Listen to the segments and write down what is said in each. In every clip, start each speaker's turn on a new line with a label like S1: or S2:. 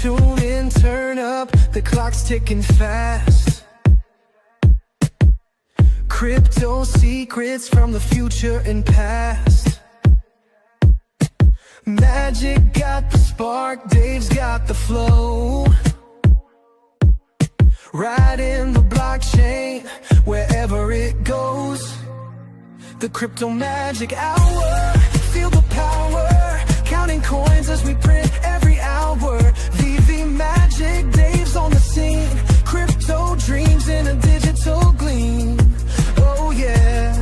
S1: Tune in, turn up, the clock's ticking fast. Crypto secrets from the future and past. Magic got the spark, Dave's got the flow. Riding the blockchain wherever it goes. The crypto magic hour, feel the power. Counting coins as we print every hour. VeVeMagic, Dave's on the scene. Crypto dreams in a digital gleam. Oh yeah,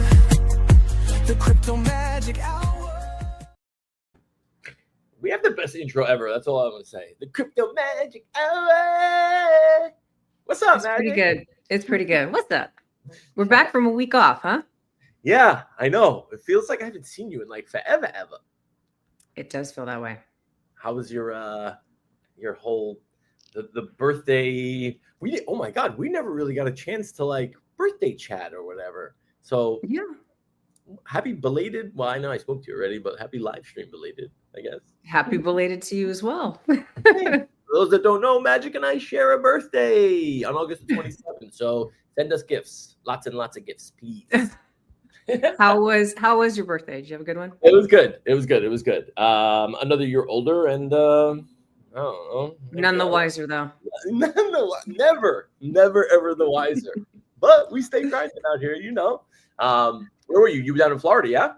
S1: the crypto magic hour.
S2: We have the best intro ever. That's all I'm going to say. The crypto magic hour. What's up,
S3: It's
S2: Magic?
S3: pretty good. It's pretty good. What's up? We're back from a week off, huh?
S2: Yeah, I know. It feels like I haven't seen you in like forever, ever.
S3: It does feel that way.
S2: How was your whole the birthday? Oh my God, we never really got a chance to like birthday chat or whatever. So
S3: Yeah.
S2: happy belated. Well, I know I spoke to you already, but happy live stream belated, I guess.
S3: Happy belated to you as well.
S2: Hey, for those that don't know, Magic and I share a birthday on August the 27th. So send us gifts, lots and lots of gifts, please.
S3: How was your birthday? Did you have a good one?
S2: It was good. It was good. It was good. Another year older, and I don't know.
S3: None the wiser though.
S2: Never ever the wiser. But we stay grinding out here, you know. Where were you? You were down in Florida, yeah?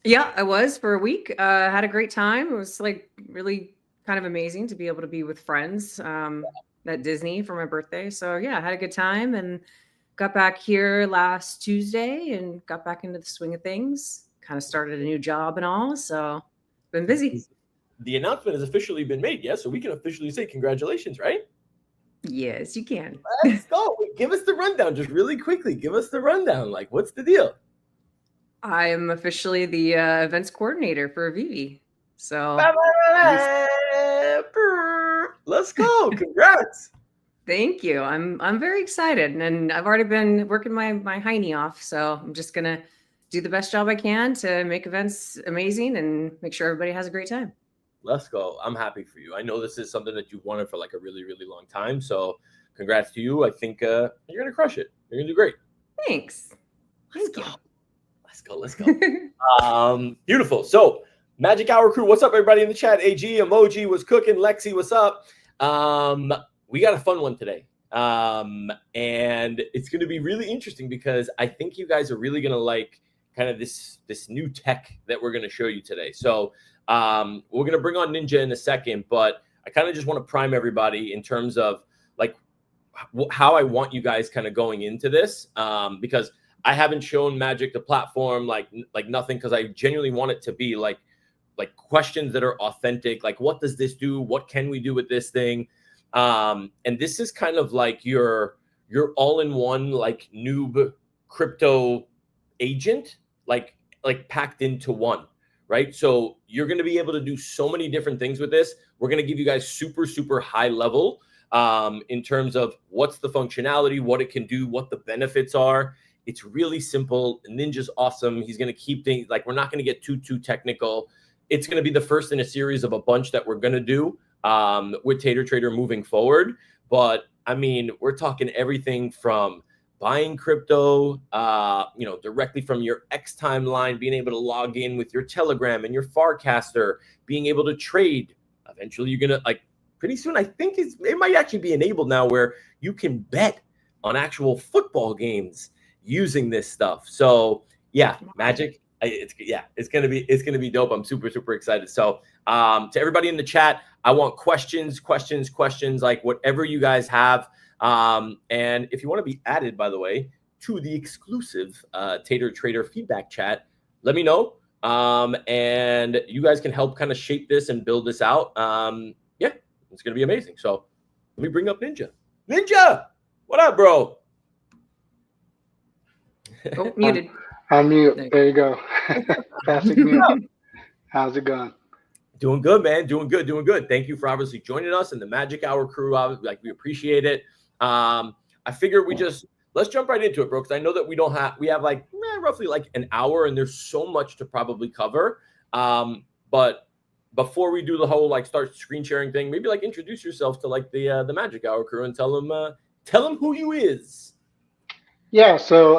S3: Yeah, I was for a week. Had a great time. It was like really kind of amazing to be able to be with friends at Disney for my birthday. So yeah, I had a good time and got back here last Tuesday and got back into the swing of things. Kind of started a new job and all. So been busy.
S2: The announcement has officially been made, yeah? So we can officially say congratulations, right?
S3: Yes, you can.
S2: Let's go. Give us the rundown just really quickly. Give us the rundown. Like, what's the deal?
S3: I am officially the events coordinator for Vivi. So
S2: let's go. Congrats.
S3: thank you. I'm very excited, and I've already been working my hiney off. So I'm just gonna do the best job I can to make events amazing and make sure everybody has a great time.
S2: Let's go. I'm happy for you. I know this is something that you've wanted for like a really, really long time. So congrats to you. I think you're going to crush it. You're going to do great.
S3: Thanks.
S2: Let's go. Let's go. Beautiful. So Magic Hour crew, what's up, everybody in the chat? AG, Emoji was cooking. Lexi, what's up? We got a fun one today. And it's going to be really interesting because I think you guys are really going to like kind of this new tech that we're going to show you today. So we're going to bring on Ninja in a second, but I kind of just want to prime everybody in terms of like how I want you guys kind of going into this, because I haven't shown Magic the platform, like nothing, because I genuinely want it to be like questions that are authentic. Like, what does this do? What can we do with this thing? And this is kind of like your all-in-one like noob crypto agent, like packed into one. Right. So you're going to be able to do so many different things with this. We're going to give you guys super, super high level in terms of what's the functionality, what it can do, what the benefits are. It's really simple. Ninja's awesome. He's going to keep things like, we're not going to get too technical. It's going to be the first in a series of a bunch that we're going to do with Tator Trader moving forward. But I mean, we're talking everything from buying crypto, directly from your X timeline, being able to log in with your Telegram and your Farcaster, being able to trade. Eventually, you're going to pretty soon, I think it might actually be enabled now where you can bet on actual football games using this stuff. So yeah, Magic, it's going to be dope. I'm super, super excited. So to everybody in the chat, I want questions, like whatever you guys have. And if you want to be added, by the way, to the exclusive Tator Trader feedback chat, let me know. And you guys can help kind of shape this and build this out. Yeah, it's going to be amazing. So let me bring up Ninja. Ninja, what up, bro?
S3: Oh, muted.
S4: I'm mute. There you go. Passing mute. How's it going?
S2: Doing good, man. Doing good. Thank you for obviously joining us and the Magic Hour crew. We appreciate it. I figure let's jump right into it, bro. Because I know that we have roughly like an hour, and there's so much to probably cover. But before we do the whole like start screen sharing thing, maybe like introduce yourself to like the Magic Hour crew and tell them who you is.
S4: Yeah. So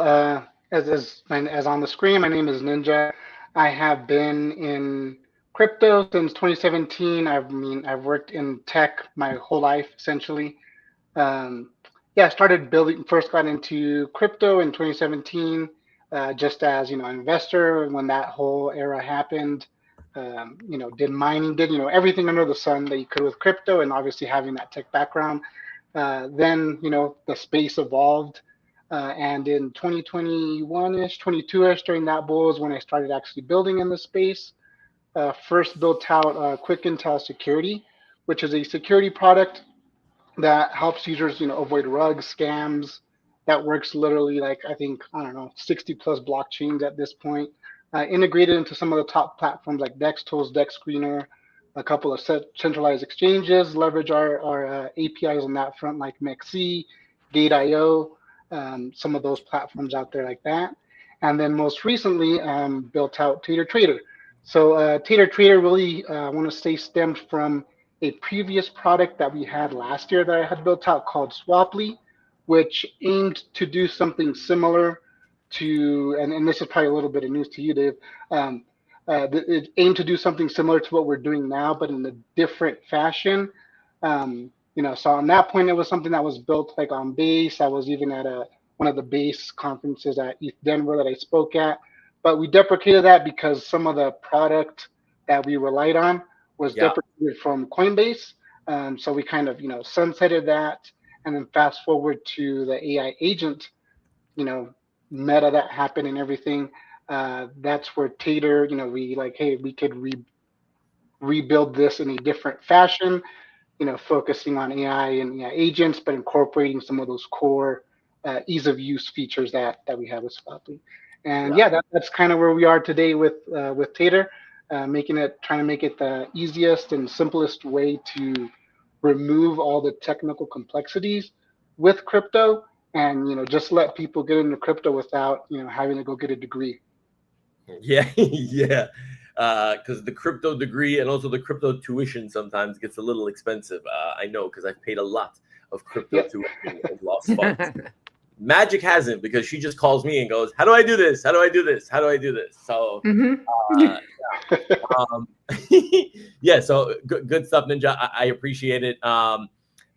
S4: as on the screen, my name is Ninja. I have been in crypto since 2017. I've worked in tech my whole life essentially. Yeah, I started building. First got into crypto in 2017, just as an investor when that whole era happened. Did mining, did everything under the sun that you could with crypto, and obviously having that tech background. Then the space evolved, and in 2021ish, 22ish, during that bull is when I started actually building in the space. First built out Quick Intel Security, which is a security product that helps users, avoid rugs, scams. That works literally like I think, I don't know, 60 plus blockchains at this point. Integrated into some of the top platforms like Dex Tools, Dex Screener, a couple of centralized exchanges leverage our APIs on that front, like MEXC, Gate.io, some of those platforms out there like that. And then most recently built out Tator Trader. So Tator Trader really, I want to say, stemmed from a previous product that we had last year that I had built out called Swaply, which aimed to do something similar to, and this is probably a little bit of news to you, Dave. It aimed to do something similar to what we're doing now, but in a different fashion. So on that point, it was something that was built like on Base. I was even at one of the Base conferences at ETH Denver that I spoke at, but we deprecated that because some of the product that we relied on was deprecated from Coinbase. So we kind of, sunsetted that, and then fast forward to the AI agent, meta that happened and everything. That's where Tator, we like, hey, we could rebuild this in a different fashion, focusing on AI and AI agents, but incorporating some of those core ease of use features that we have with Swaply. And that's kind of where we are today with Tator, trying to make it the easiest and simplest way to remove all the technical complexities with crypto, and just let people get into crypto without having to go get a degree.
S2: Yeah, yeah. Because the crypto degree and also the crypto tuition sometimes gets a little expensive. I know, because I've paid a lot of crypto tuition and lost funds. Magic hasn't, because she just calls me and goes, "How do I do this? How do I do this? How do I do this?" So, yeah. So good stuff, Ninja. I appreciate it.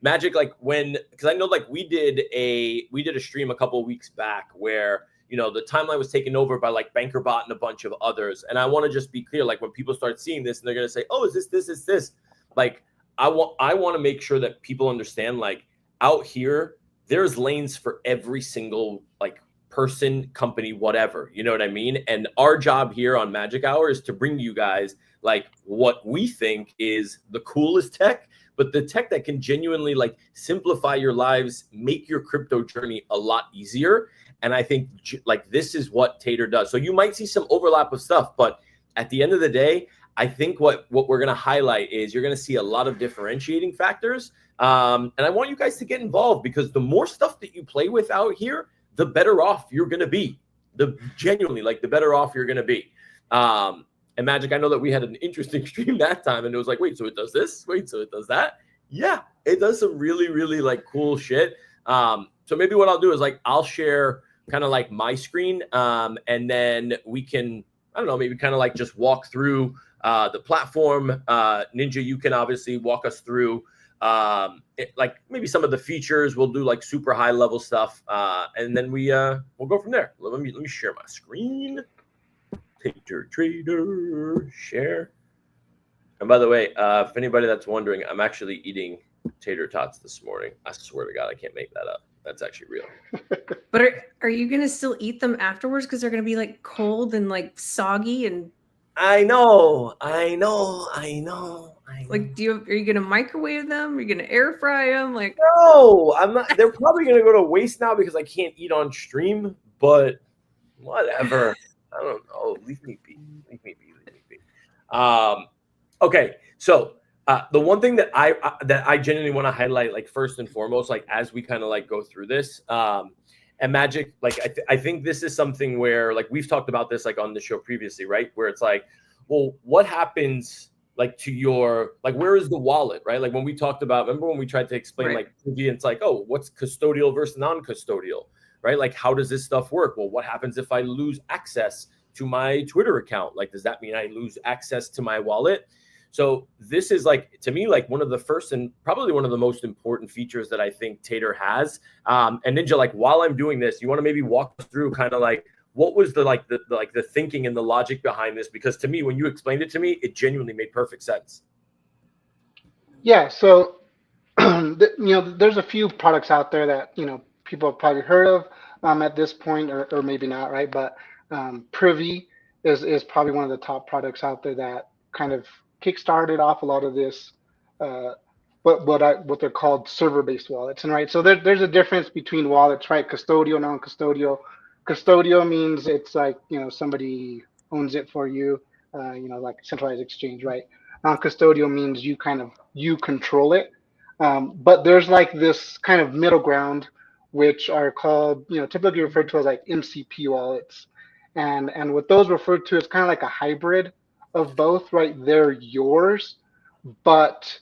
S2: Magic, like because I know like we did a stream a couple of weeks back where the timeline was taken over by like BankerBot and a bunch of others. And I want to just be clear, like when people start seeing this and they're gonna say, "Oh, is this?" Like I want to make sure that people understand, like out here, there's lanes for every single like person, company, whatever, you know what I mean? And our job here on Magic Hour is to bring you guys like what we think is the coolest tech, but the tech that can genuinely like simplify your lives, make your crypto journey a lot easier. And I think like this is what Tator does. So you might see some overlap of stuff, but at the end of the day, I think what we're going to highlight is you're going to see a lot of differentiating factors. And I want you guys to get involved, because the more stuff that you play with out here, the better off you're going to be. Genuinely, like the better off you're going to be. And Magic, I know that we had an interesting stream that time, and it was like, wait, so it does this? Wait, so it does that? Yeah, it does some really, really like cool shit. So maybe what I'll do is like I'll share kind of like my screen, and then we can, I don't know, maybe kind of like just walk through the platform. Ninja, you can obviously walk us through like maybe some of the features. We'll do like super high level stuff, and then we'll go from there. Let me share my screen. Tator Trader, share. And by the way, if anybody that's wondering, I'm actually eating tater tots this morning. I swear to God, I can't make that up. That's actually real.
S3: But are you gonna still eat them afterwards? Because they're gonna be like cold and like soggy and.
S2: I know.
S3: Like, are you gonna microwave them? Are you gonna air fry them? Like,
S2: no, I'm not. They're probably gonna go to waste now because I can't eat on stream. But whatever. I don't know. Leave me be. Okay, so the one thing that I genuinely want to highlight, like first and foremost, like as we kind of like go through this, and Magic, like I think this is something where like we've talked about this like on the show previously, right? Where it's like, well, what happens like to your, like, where is the wallet, right? Like when we talked about, remember when we tried to explain like it's like, oh, what's custodial versus non-custodial, right? Like, how does this stuff work? Well, what happens if I lose access to my Twitter account? Like, does that mean I lose access to my wallet? So this is like, to me, like one of the first and probably one of the most important features that I think Tator has. And Ninja, like while I'm doing this, you want to maybe walk us through kind of like, what was the thinking and the logic behind this? Because to me, when you explained it to me, it genuinely made perfect sense.
S4: Yeah. So, there's a few products out there that, people have probably heard of at this point, or maybe not, right? But Privy is probably one of the top products out there that kind of kickstarted off a lot of this, what they're called server-based wallets. And right, so there's a difference between wallets, right? Custodial, non-custodial. Custodial means it's like, somebody owns it for you, like centralized exchange, right? Non-custodial means you control it. But there's like this kind of middle ground, which are called, typically referred to as like MCP wallets. And what those refer to is kind of like a hybrid of both, right? They're yours, but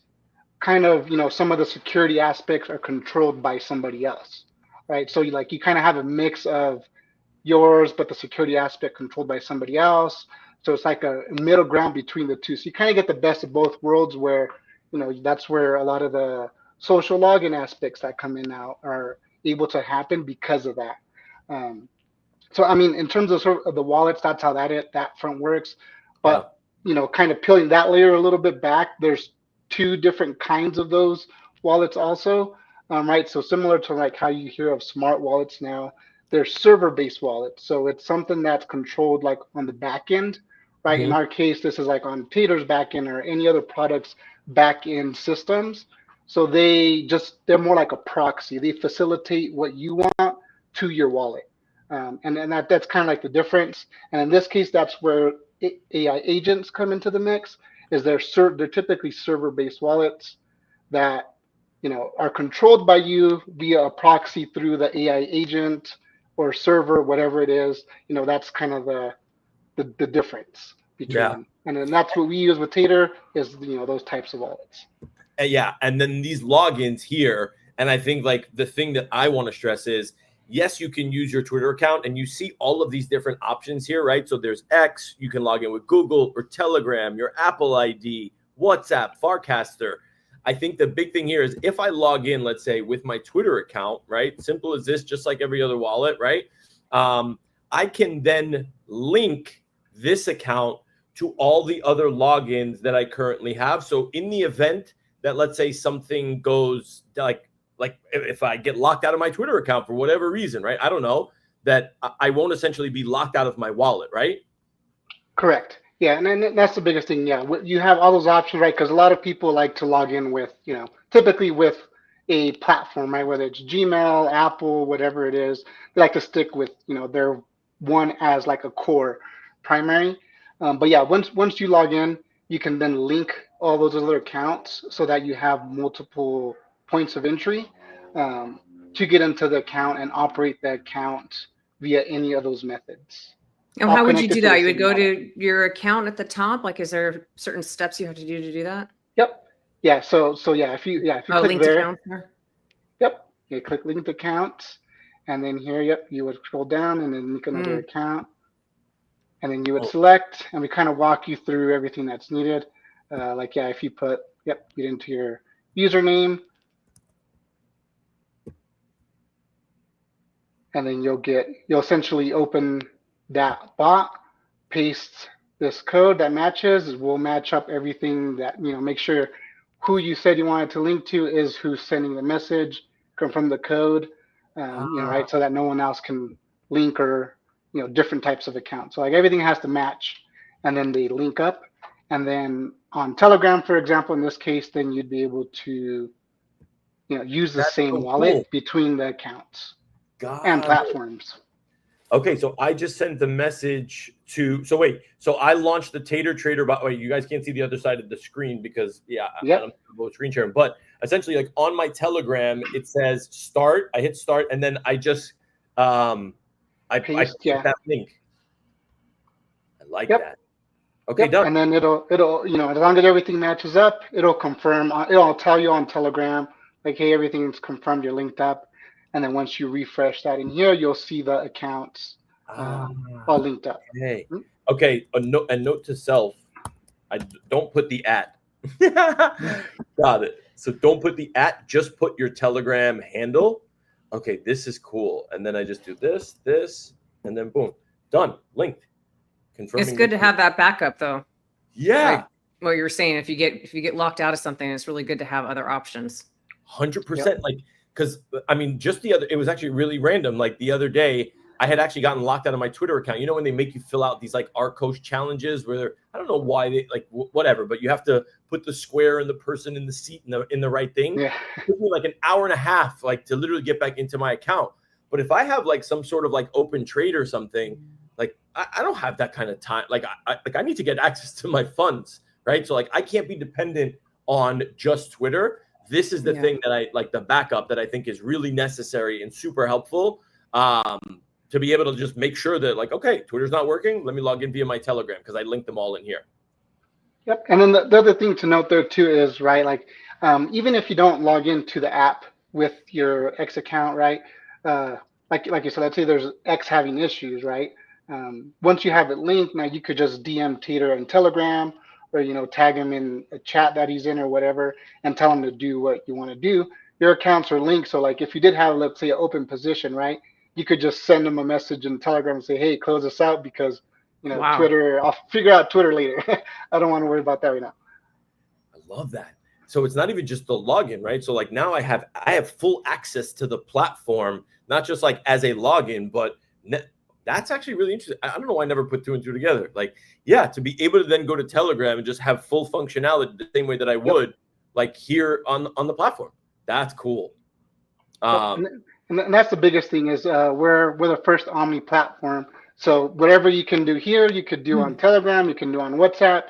S4: kind of, some of the security aspects are controlled by somebody else, right? So you kind of have a mix of yours, but the security aspect controlled by somebody else. So it's like a middle ground between the two. So you kind of get the best of both worlds where, that's where a lot of the social login aspects that come in now are able to happen because of that. So, I mean, in terms of sort of the wallets, that's how that front works. But, kind of peeling that layer a little bit back, there's two different kinds of those wallets also, right? So similar to like how you hear of smart wallets now, they're server-based wallets. So it's something that's controlled like on the back end, right? In our case, this is like on Tator's back end or any other product's back end systems. So they're more like a proxy. They facilitate what you want to your wallet. And that's kind of like the difference. And in this case, that's where AI agents come into the mix. Is they're typically server-based wallets that are controlled by you via a proxy through the AI agent or server, whatever it is. That's kind of the difference between them. And then that's what we use with Tator is those types of wallets.
S2: Yeah, and then these logins here, and I think like the thing that I want to stress is, yes, you can use your Twitter account and you see all of these different options here, right? So there's X, you can log in with Google or Telegram, your Apple ID, WhatsApp, Farcaster. I think the big thing here is if I log in, let's say with my Twitter account, right? Simple as this, just like every other wallet, right? I can then link this account to all the other logins that I currently have. So in the event that, let's say, something goes like if I get locked out of my Twitter account for whatever reason, right? I don't know, that I won't essentially be locked out of my wallet, right?
S4: Correct. Yeah, and then that's the biggest thing. Yeah, you have all those options, right? Because a lot of people like to log in with, typically with a platform, right? Whether it's Gmail, Apple, whatever it is, they like to stick with, their one as like a core primary. But yeah, once you log in, you can then link all those other accounts so that you have multiple points of entry to get into the account and operate the account via any of those methods.
S3: And how would you do that? You would go to your account at the top. Like, is there certain steps you have to do that?
S4: Yep. Yeah. So yeah, if you click there.
S3: Account there.
S4: Yep. You click linked accounts, and then here, you would scroll down and then link another account, and then you would select, and we kind of walk you through everything that's needed. If you put get into your username, and then you'll essentially open that bot, paste this code that matches. We'll match up everything that, make sure who you said you wanted to link to is who's sending the message, confirm the code, right? So that no one else can link or, different types of accounts. So like everything has to match, and then they link up. And then on Telegram, for example, in this case, then you'd be able to, use the same wallet between the accounts and platforms.
S2: Okay, so I just sent the message to. So wait, so I launched the Tator Trader. Wait, you guys can't see the other side of the screen because I'm screen sharing. But essentially, like on my Telegram, it says start. I hit start, and then I just I paste that link. I like that. Okay,
S4: Yep.
S2: done.
S4: And then it'll as long as everything matches up, it'll confirm. It'll tell you on Telegram like, hey, everything's confirmed. You're linked up. And then once you refresh that in here, you'll see the accounts all linked up.
S2: Okay. Okay. A note to self: don't put the @ Got it. So don't put the @ Just put your Telegram handle. Okay, this is cool. And then I just do this, and then boom, done, linked. Confirming.
S3: It's good to have that backup, though.
S2: Yeah.
S3: Like what you were saying, if you get locked out of something, it's really good to have other options.
S2: 100%. Like, because I mean, it was actually really random. Like the other day, I had actually gotten locked out of my Twitter account. You know, when they make you fill out these like Art Coach challenges where I don't know why they like whatever, but you have to put the square and the person in the seat in the right thing.
S4: Yeah.
S2: It took me like an hour and a half, like to literally get back into my account. But if I have like some sort of like open trade or something, like I don't have that kind of time. Like I need to get access to my funds, right? So like I can't be dependent on just Twitter. This is the thing that I like, the backup that I think is really necessary and super helpful. To be able to just make sure that like, okay, Twitter's not working. Let me log in via my Telegram because I linked them all in here.
S4: Yep. And then the other thing to note there too is, right, like even if you don't log into the app with your X account, right, like you said, let's say there's X having issues, right? Once you have it linked, now you could just DM Tator on Telegram or, tag him in a chat that he's in or whatever and tell him to do what you want to do. Your accounts are linked. So like if you did have, let's say, an open position, right, you could just send him a message in Telegram and say, hey, close this out because,
S3: Wow.
S4: Twitter, I'll figure out Twitter later. I don't want to worry about that right now.
S2: I love that. So it's not even just the login, right? So like now I have full access to the platform, not just like as a login, but that's actually really interesting. I don't know why I never put 2 and 2 together. Like, yeah, to be able to then go to Telegram and just have full functionality the same way that I would like here on the platform. That's cool.
S4: And that's the biggest thing is we're the first Omni platform. So whatever you can do here, you could do on Telegram, you can do on WhatsApp,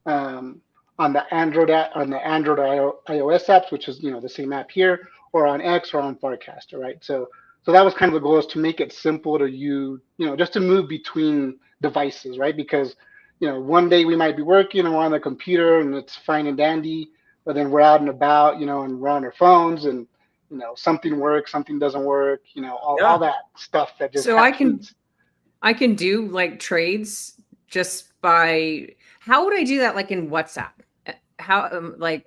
S4: on the Android iOS apps, which is the same app here, or on X or on Farcaster, right? So that was kind of the goal, is to make it simple to use, just to move between devices, right? Because one day we might be working and we're on the computer and it's fine and dandy, but then we're out and about, and we're on our phones and something works, something doesn't work, all that stuff that just
S3: so
S4: happens.
S3: I can do like trades just by, how would I do that? Like in WhatsApp, how when I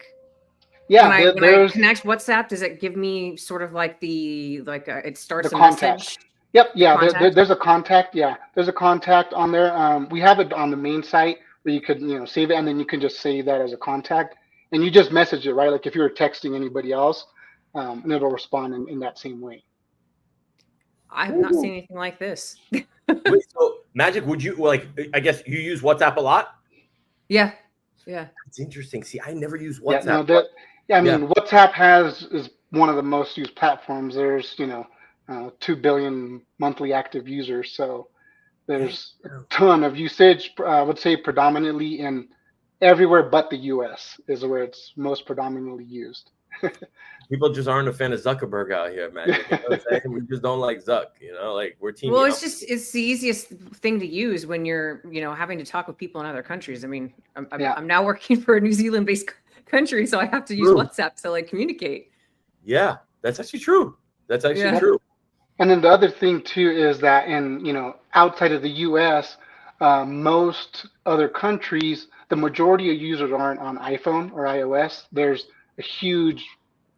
S3: connect WhatsApp, does it give me sort of like it starts
S4: the
S3: a
S4: contact.
S3: message?
S4: Yep. Yeah. There's a contact. Yeah. There's a contact on there. We have it on the main site where you could, save it, and then you can just save that as a contact and you just message it, right? Like if you were texting anybody else, and it'll respond in that same way.
S3: I have not seen anything like this.
S2: Wait, so Magic, would you I guess you use WhatsApp a lot?
S3: Yeah.
S2: It's interesting. See, I never use WhatsApp.
S4: WhatsApp is one of the most used platforms. There's 2 billion monthly active users, so there's a ton of usage. I would say predominantly in everywhere but the US is where it's most predominantly used.
S2: People just aren't a fan of Zuckerberg out here, man. You know what I'm saying? We just don't like Zuck, like we're teaming.
S3: Well, it's the easiest thing to use when you're, having to talk with people in other countries. I mean, I'm now working for a New Zealand-based country, so I have to use WhatsApp to like communicate.
S2: Yeah, that's actually true. That's actually true.
S4: And then the other thing too is that in, outside of the US, most other countries, the majority of users aren't on iPhone or iOS. There's a huge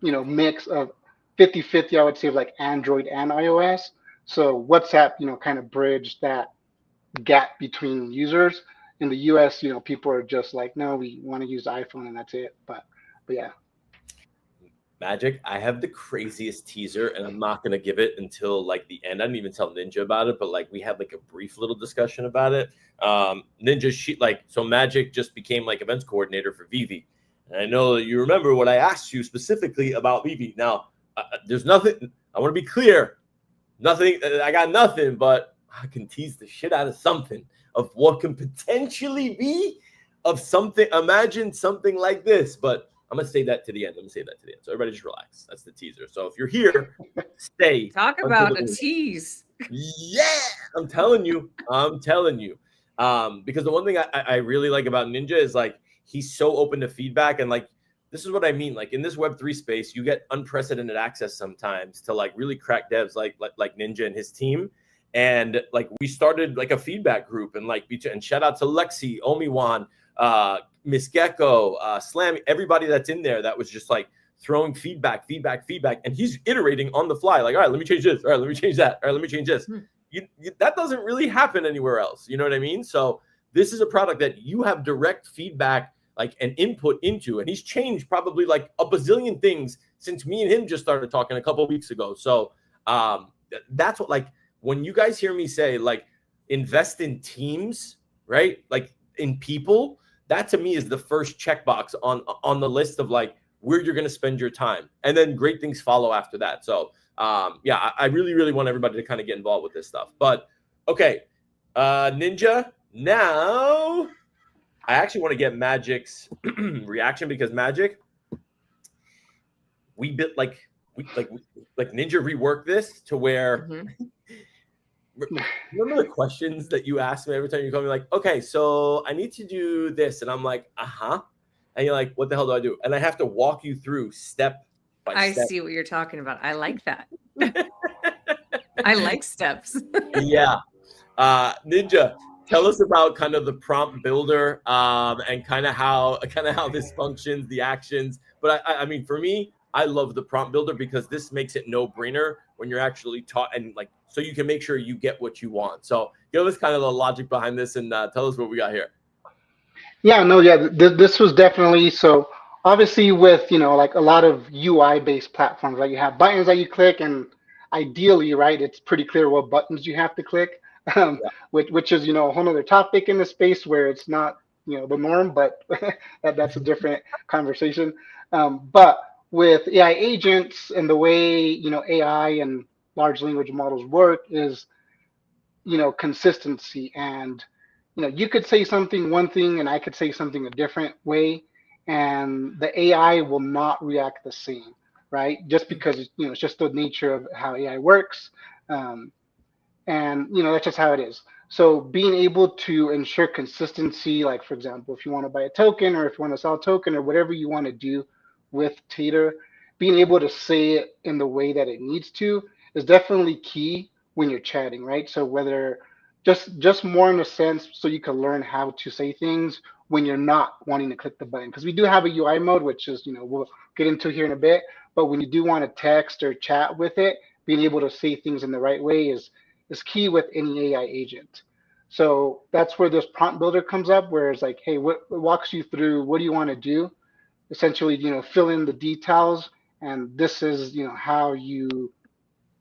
S4: mix of 50-50, I would say, of like Android and iOS. So WhatsApp, kind of bridged that gap between users. In the US, people are just like, no, we want to use iPhone and that's it. But yeah.
S2: Magic, I have the craziest teaser, and I'm not gonna give it until like the end. I didn't even tell Ninja about it, but like we had like a brief little discussion about it. Ninja, so Magic just became like events coordinator for VeVe. And I know that you remember what I asked you specifically about VeVe. Now, there's nothing. I want to be clear. Nothing. I got nothing, but I can tease the shit out of something of what can potentially be of something. Imagine something like this, but I'm gonna say that to the end. So everybody just relax. That's the teaser. So if you're here, stay.
S3: Talk about a tease.
S2: Yeah, I'm telling you. Because the one thing I really like about Ninja is like he's so open to feedback, and like this is what I mean. Like in this Web3 space, you get unprecedented access sometimes to like really crack devs like Ninja and his team. And like we started like a feedback group, and like and shout out to Lexi, Omiwan, Miss Gecko, Slam, everybody that's in there that was just like throwing feedback, and he's iterating on the fly. Like, all right, let me change this. All right, let me change that. All right, let me change this. That doesn't really happen anywhere else. You know what I mean? So this is a product that you have direct feedback, like an input into, and he's changed probably like a bazillion things since me and him just started talking a couple of weeks ago. So that's what, like, when you guys hear me say like invest in teams, right? Like in people, that to me is the first checkbox on the list of like where you're going to spend your time, and then great things follow after that. So yeah, I really want everybody to kind of get involved with this stuff. But okay, Ninja, now I actually want to get Magic's reaction, because Magic, we Ninja reworked this to where remember the questions that you ask me every time you call me, like, okay, so I need to do this, and I'm like, and you're like, what the hell do I do? And I have to walk you through step by step.
S3: I see what you're talking about. I like that. I like steps.
S2: Yeah. Ninja, tell us about kind of the prompt builder, and kind of how this functions, the actions. But I mean, for me, I love the prompt builder because this makes it no brainer when you're actually taught, and like, so you can make sure you get what you want. So give us kind of the logic behind this, and tell us what we got here.
S4: Yeah, no, yeah, this was definitely, so obviously with, like a lot of UI based platforms, like you have buttons that you click, and ideally, right, it's pretty clear what buttons you have to click, which is, a whole other topic in the space where it's not, the norm, but that's a different conversation. But with AI agents and the way, AI and large language models work is, consistency. And, you could say something one thing and I could say something a different way, and the AI will not react the same, right? Just because, it's just the nature of how AI works. And, that's just how it is. So being able to ensure consistency, like, for example, if you want to buy a token or if you want to sell a token or whatever you want to do with Tator, being able to say it in the way that it needs to is definitely key when you're chatting, right? So whether just more in a sense, so you can learn how to say things when you're not wanting to click the button, because we do have a UI mode, which is, we'll get into here in a bit. But when you do want to text or chat with it, being able to say things in the right way is key with any AI agent. So that's where this prompt builder comes up, where it's like, hey, what walks you through, what do you want to do? Essentially, fill in the details, and this is, how you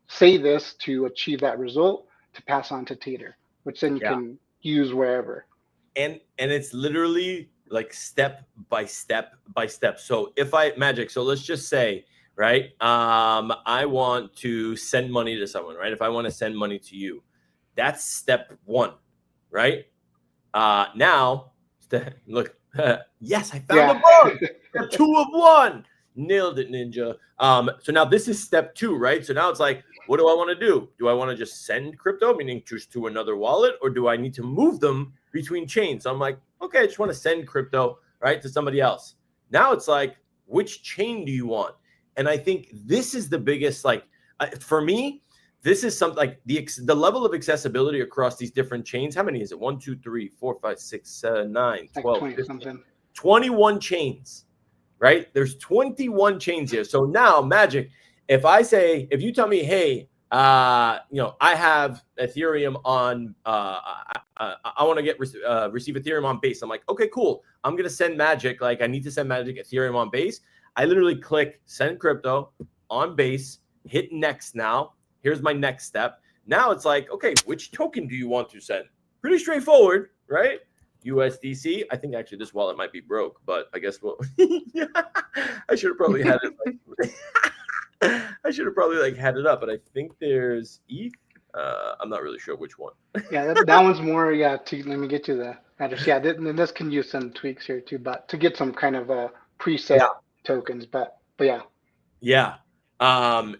S4: say this to achieve that result to pass on to Tator, which then you can use wherever.
S2: And it's literally like step by step by step. So if Magic, so let's just say, right, I want to send money to someone, right? If I want to send money to you, that's step one, right? Now, look, yes, I found a bug. 2 of 1. Nailed it, Ninja. So now this is step 2, right? So now it's like, what do I want to do? Do I want to just send crypto, meaning just to another wallet, or do I need to move them between chains? So I'm like, okay, I just want to send crypto, right, to somebody else. Now it's like, which chain do you want? And I think this is the biggest, like, for me, this is something like the level of accessibility across these different chains. How many is it? 1, 2, 3, 4, 5, 6, 7, 9, 12, 15, 21 chains, right? There's 21 chains here. So now, Magic, if you tell me, hey, I have Ethereum on, I want to receive Ethereum on Base. I'm like, okay, cool. I'm going to send Magic. Like, I need to send Magic Ethereum on Base. I literally click send crypto on Base, hit next now. Here's my next step. Now it's like, okay, which token do you want to send? Pretty straightforward, right? USDC. I think actually this wallet might be broke, but I guess I should have probably had it. I should have probably had it up, but I think there's ETH. I'm not really sure which one.
S4: Yeah, that one's more. Yeah, let me get you the address. Yeah, this can use some tweaks here too, but to get some kind of preset tokens. But yeah.
S2: Yeah.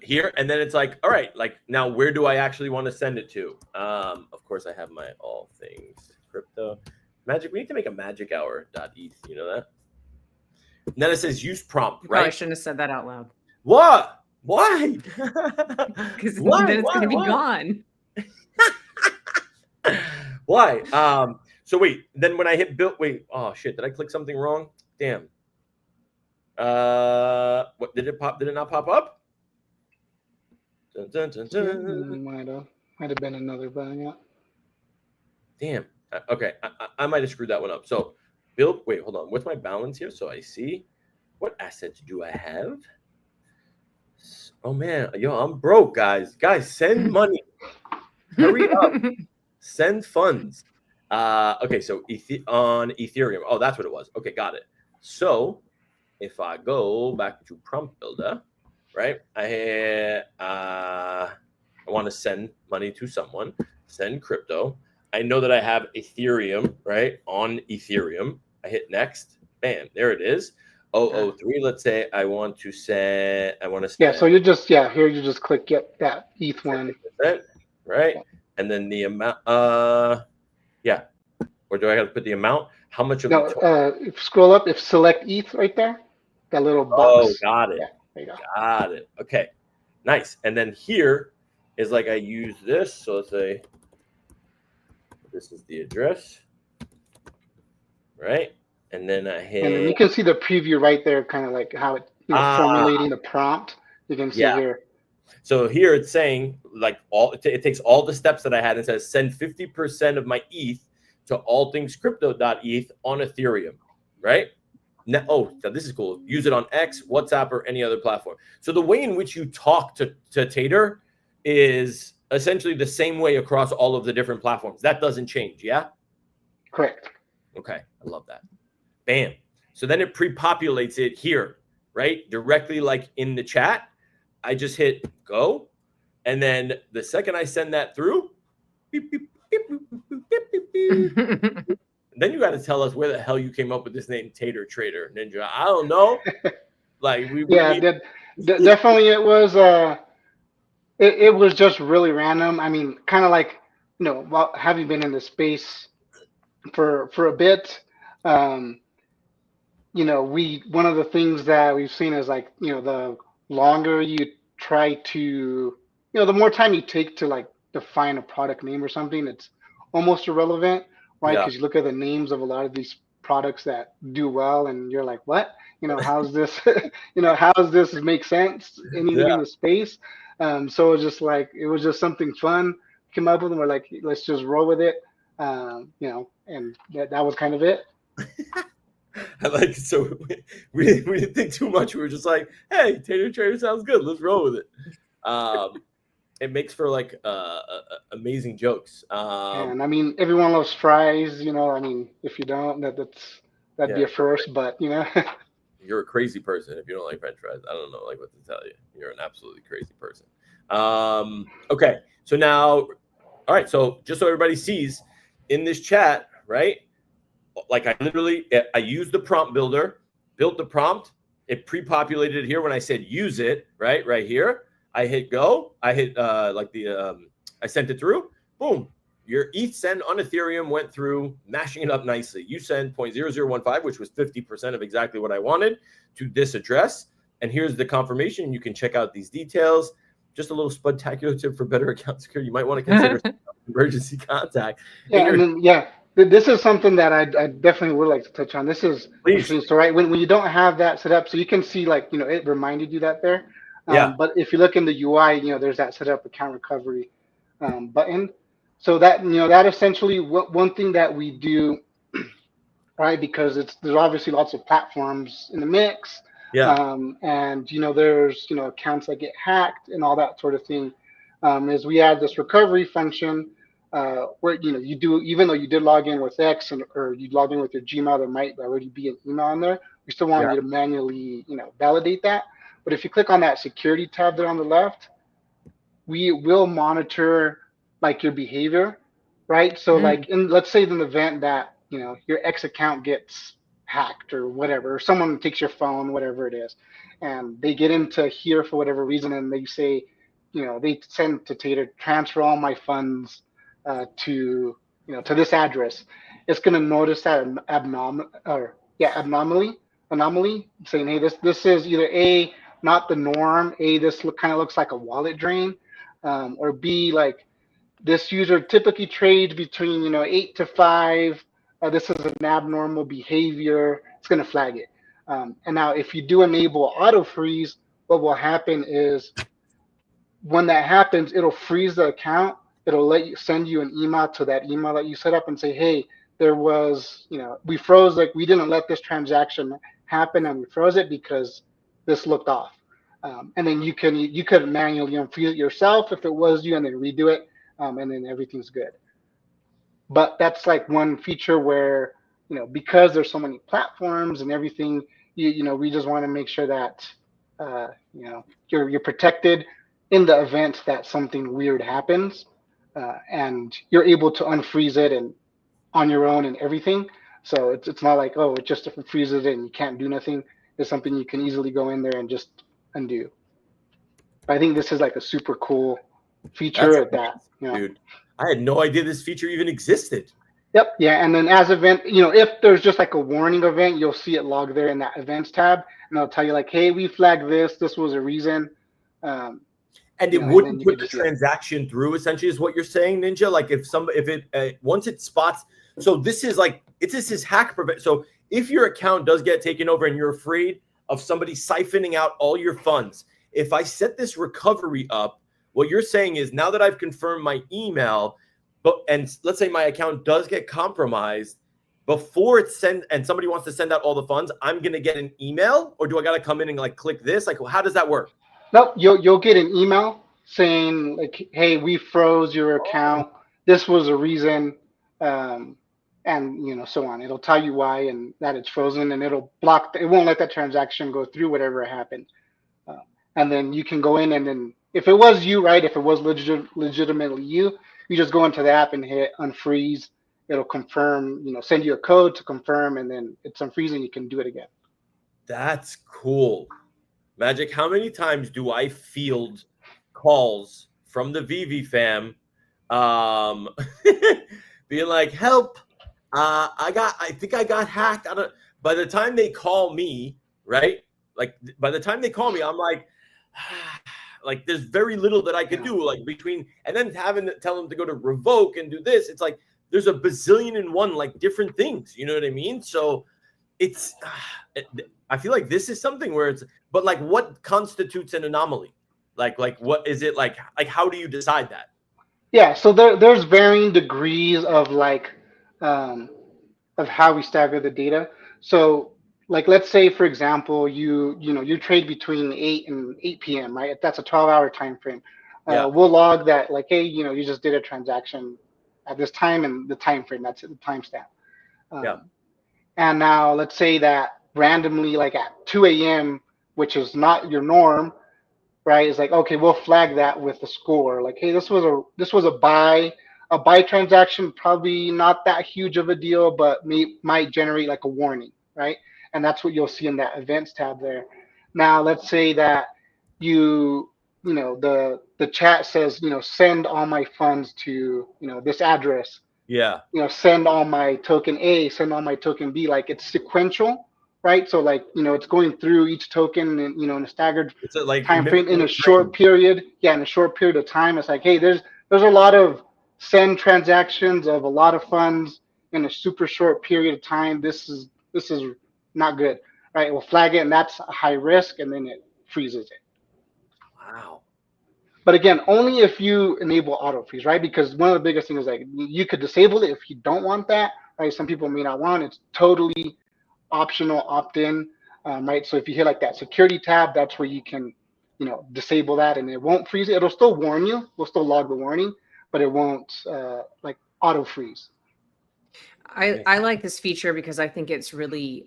S2: Here, and then it's like, all right, like now where do I actually want to send it to? Of course, I have my all things crypto. Magic, we need to make a magic hour.eth. You know that? And then it says use prompt,
S3: You
S2: right?
S3: probably shouldn't have said that out loud.
S2: What? Why?
S3: Because
S2: Why?
S3: then it's going to be
S2: Why?
S3: gone.
S2: Why? So wait, then when I hit build, wait, oh shit, did I click something wrong? Damn. What did it pop? Did it not pop up? Dun, dun, dun, dun.
S4: Might have been another button. Yeah.
S2: Damn. Okay, I might have screwed that one up. So build. Wait, hold on. What's my balance here? So I see. What assets do I have? Oh man, yo, I'm broke, guys. Guys, send money. Hurry up. Send funds. Okay, so on Ethereum. Oh, that's what it was. Okay, got it. So if I go back to prompt builder, right? I want to send money to someone. Send crypto. I know that I have Ethereum, right? On Ethereum. I hit next. Bam, there it is. 003. Let's say I want to send.
S4: Yeah. So you just here you just click get that ETH one.
S2: Right. And then the amount, yeah. Or do I have to put the amount? How much of the
S4: scroll up, if select ETH right there, that little box.
S2: Oh, got it.
S4: Yeah, there you go.
S2: Got it. Okay, nice. And then here is like I use this. So let's say this is the address, right? And then I hit.
S4: And then you can see the preview right there, kind of like how it formulating the prompt. You can see here.
S2: So here it's saying like it takes all the steps that I had and says send 50% of my ETH to allthingscrypto.eth on Ethereum, right? Now, so this is cool. Use it on X, WhatsApp, or any other platform. So the way in which you talk to Tator is essentially the same way across all of the different platforms. That doesn't change, yeah?
S4: Correct.
S2: Okay, I love that. Bam. So then it pre-populates it here, right? Directly like in the chat. I just hit go, and then the second I send that through, beep, beep, beep, beep, beep, beep, beep, beep. Then you got to tell us where the hell you came up with this name, Tator Trader Ninja. I don't know. Like
S4: definitely it was. It was just really random. I mean, kind of like having been in the space for a bit. One of the things that we've seen is like the longer you try to, the more time you take to like define a product name or something, it's almost irrelevant, right? Because you look at the names of a lot of these products that do well, and you're like, what? How's this? How does this make sense? Anything in the space? So it was just something fun. Came up with, and we're like, let's just roll with it. And that was kind of it.
S2: I like it. So we didn't think too much. We were just like, hey, Tator Trader sounds good. Let's roll with it. It makes for like amazing jokes.
S4: And I mean, everyone loves fries. I mean, if you don't, that'd be a first. But
S2: you're a crazy person if you don't like French fries. I don't know like what to tell you. You're an absolutely crazy person. Okay, so now, all right. So just so everybody sees in this chat, right? Like I used the prompt builder, built the prompt. It pre-populated it here when I said use it, right here. I hit go. I hit I sent it through. Boom. Your ETH send on Ethereum went through, mashing it up nicely. You send 0.0015, which was 50% of exactly what I wanted, to this address. And here's the confirmation. You can check out these details. Just a little spectacular tip for better account security. You might want to consider emergency contact.
S4: This is something that I definitely would like to touch on. This is interesting. So right when you don't have that set up, so you can see it reminded you that there. But if you look in the UI, there's that set up account recovery button. So that that essentially one thing that we do, right? Because there's obviously lots of platforms in the mix. And there's accounts that get hacked and all that sort of thing. Is we add this recovery function. Where you do, even though you did log in with X or you log in with your Gmail, there might already be an email in there. We still want you to manually validate that. But if you click on that security tab there on the left, we will monitor like your behavior, right? So like let's say in the event that your X account gets hacked or whatever, or someone takes your phone, whatever it is, and they get into here for whatever reason, and they say, they send to Tator, transfer all my funds to to this address, it's going to notice that anomaly, saying, hey, this is either A, not the norm, A, this kind of looks like a wallet drain, or B, like this user typically trades between 8 to 5. This is an abnormal behavior. It's going to flag it. And now if you do enable auto freeze, what will happen is when that happens, it'll freeze the account. It'll send you an email to that email that you set up and say, hey, there was, we froze, like we didn't let this transaction happen and we froze it because this looked off. And then you could manually unfreeze it yourself if it was you, and then redo it, and then everything's good. But that's like one feature where, because there's so many platforms and everything, we just want to make sure that, you're protected in the event that something weird happens, and you're able to unfreeze it and on your own and everything. So it's not like, oh, it just freezes it and you can't do nothing. It's something you can easily go in there and just undo. I think this is like a super cool feature at that.
S2: Dude, I had no idea this feature even existed.
S4: Yep. Yeah. And then as event, if there's just like a warning event, you'll see it logged there in that events tab, and it'll tell you like, hey, we flagged this. This was a reason.
S2: And it wouldn't put the transaction through, essentially, is what you're saying, Ninja. Like once it spots, so this is hack prevent. So if your account does get taken over and you're afraid of somebody siphoning out all your funds, if I set this recovery up, what you're saying is, now that I've confirmed my email, and let's say my account does get compromised, before it's sent and somebody wants to send out all the funds, I'm gonna get an email, or do I gotta come in and like click this? Like, how does that work?
S4: Nope, you'll get an email saying like, hey, we froze your account. This was a reason, and so on. It'll tell you why and that it's frozen, and it'll block. It won't let that transaction go through, whatever happened. And then you can go in, and then if it was you, right? If it was legitimately you, you just go into the app and hit unfreeze. It'll confirm, send you a code to confirm, and then it's unfreezing. You can do it again.
S2: That's cool. Magic, how many times do I field calls from the VV fam being like, help, I think I got hacked. By the time they call me, right? Like by the time they call me, I'm like, like there's very little that I could do, like between, and then having to tell them to go to revoke and do this. It's like, there's a bazillion and one, like different things. You know what I mean? So it's, I feel like this is something where it's, but like what constitutes an anomaly? Like what is it like how do you decide that?
S4: Yeah. So there's varying degrees of like, of how we stagger the data. So like, let's say, for example, you trade between 8 and 8 p.m., right? That's a 12-hour time frame. We'll log that like, hey, you just did a transaction at this time and the time frame. That's it, the timestamp. And now let's say that randomly, like at 2 a.m., which is not your norm, right? It's like, okay, we'll flag that with the score. Like, hey, this was a buy transaction, probably not that huge of a deal, but might generate like a warning, right? And that's what you'll see in that events tab there. Now, let's say that the chat says, send all my funds to, this address.
S2: Yeah.
S4: Send all my token A, send all my token B. Like it's sequential, right? So like, it's going through each token and, in a staggered time frame in a short period. Yeah, in a short period of time. It's like, hey, there's a lot of send transactions of a lot of funds in a super short period of time. This is not good, right? We'll flag it, and that's a high risk, and then it freezes it.
S2: Wow.
S4: But again, only if you enable auto freeze, right? Because one of the biggest things is like you could disable it if you don't want that, right? Some people may not want it. It's totally optional, opt-in, right? So if you hit like that security tab, that's where you can, disable that, and it won't freeze it. It'll still warn you. We'll still log the warning, but it won't like auto freeze.
S3: I like this feature because I think it's really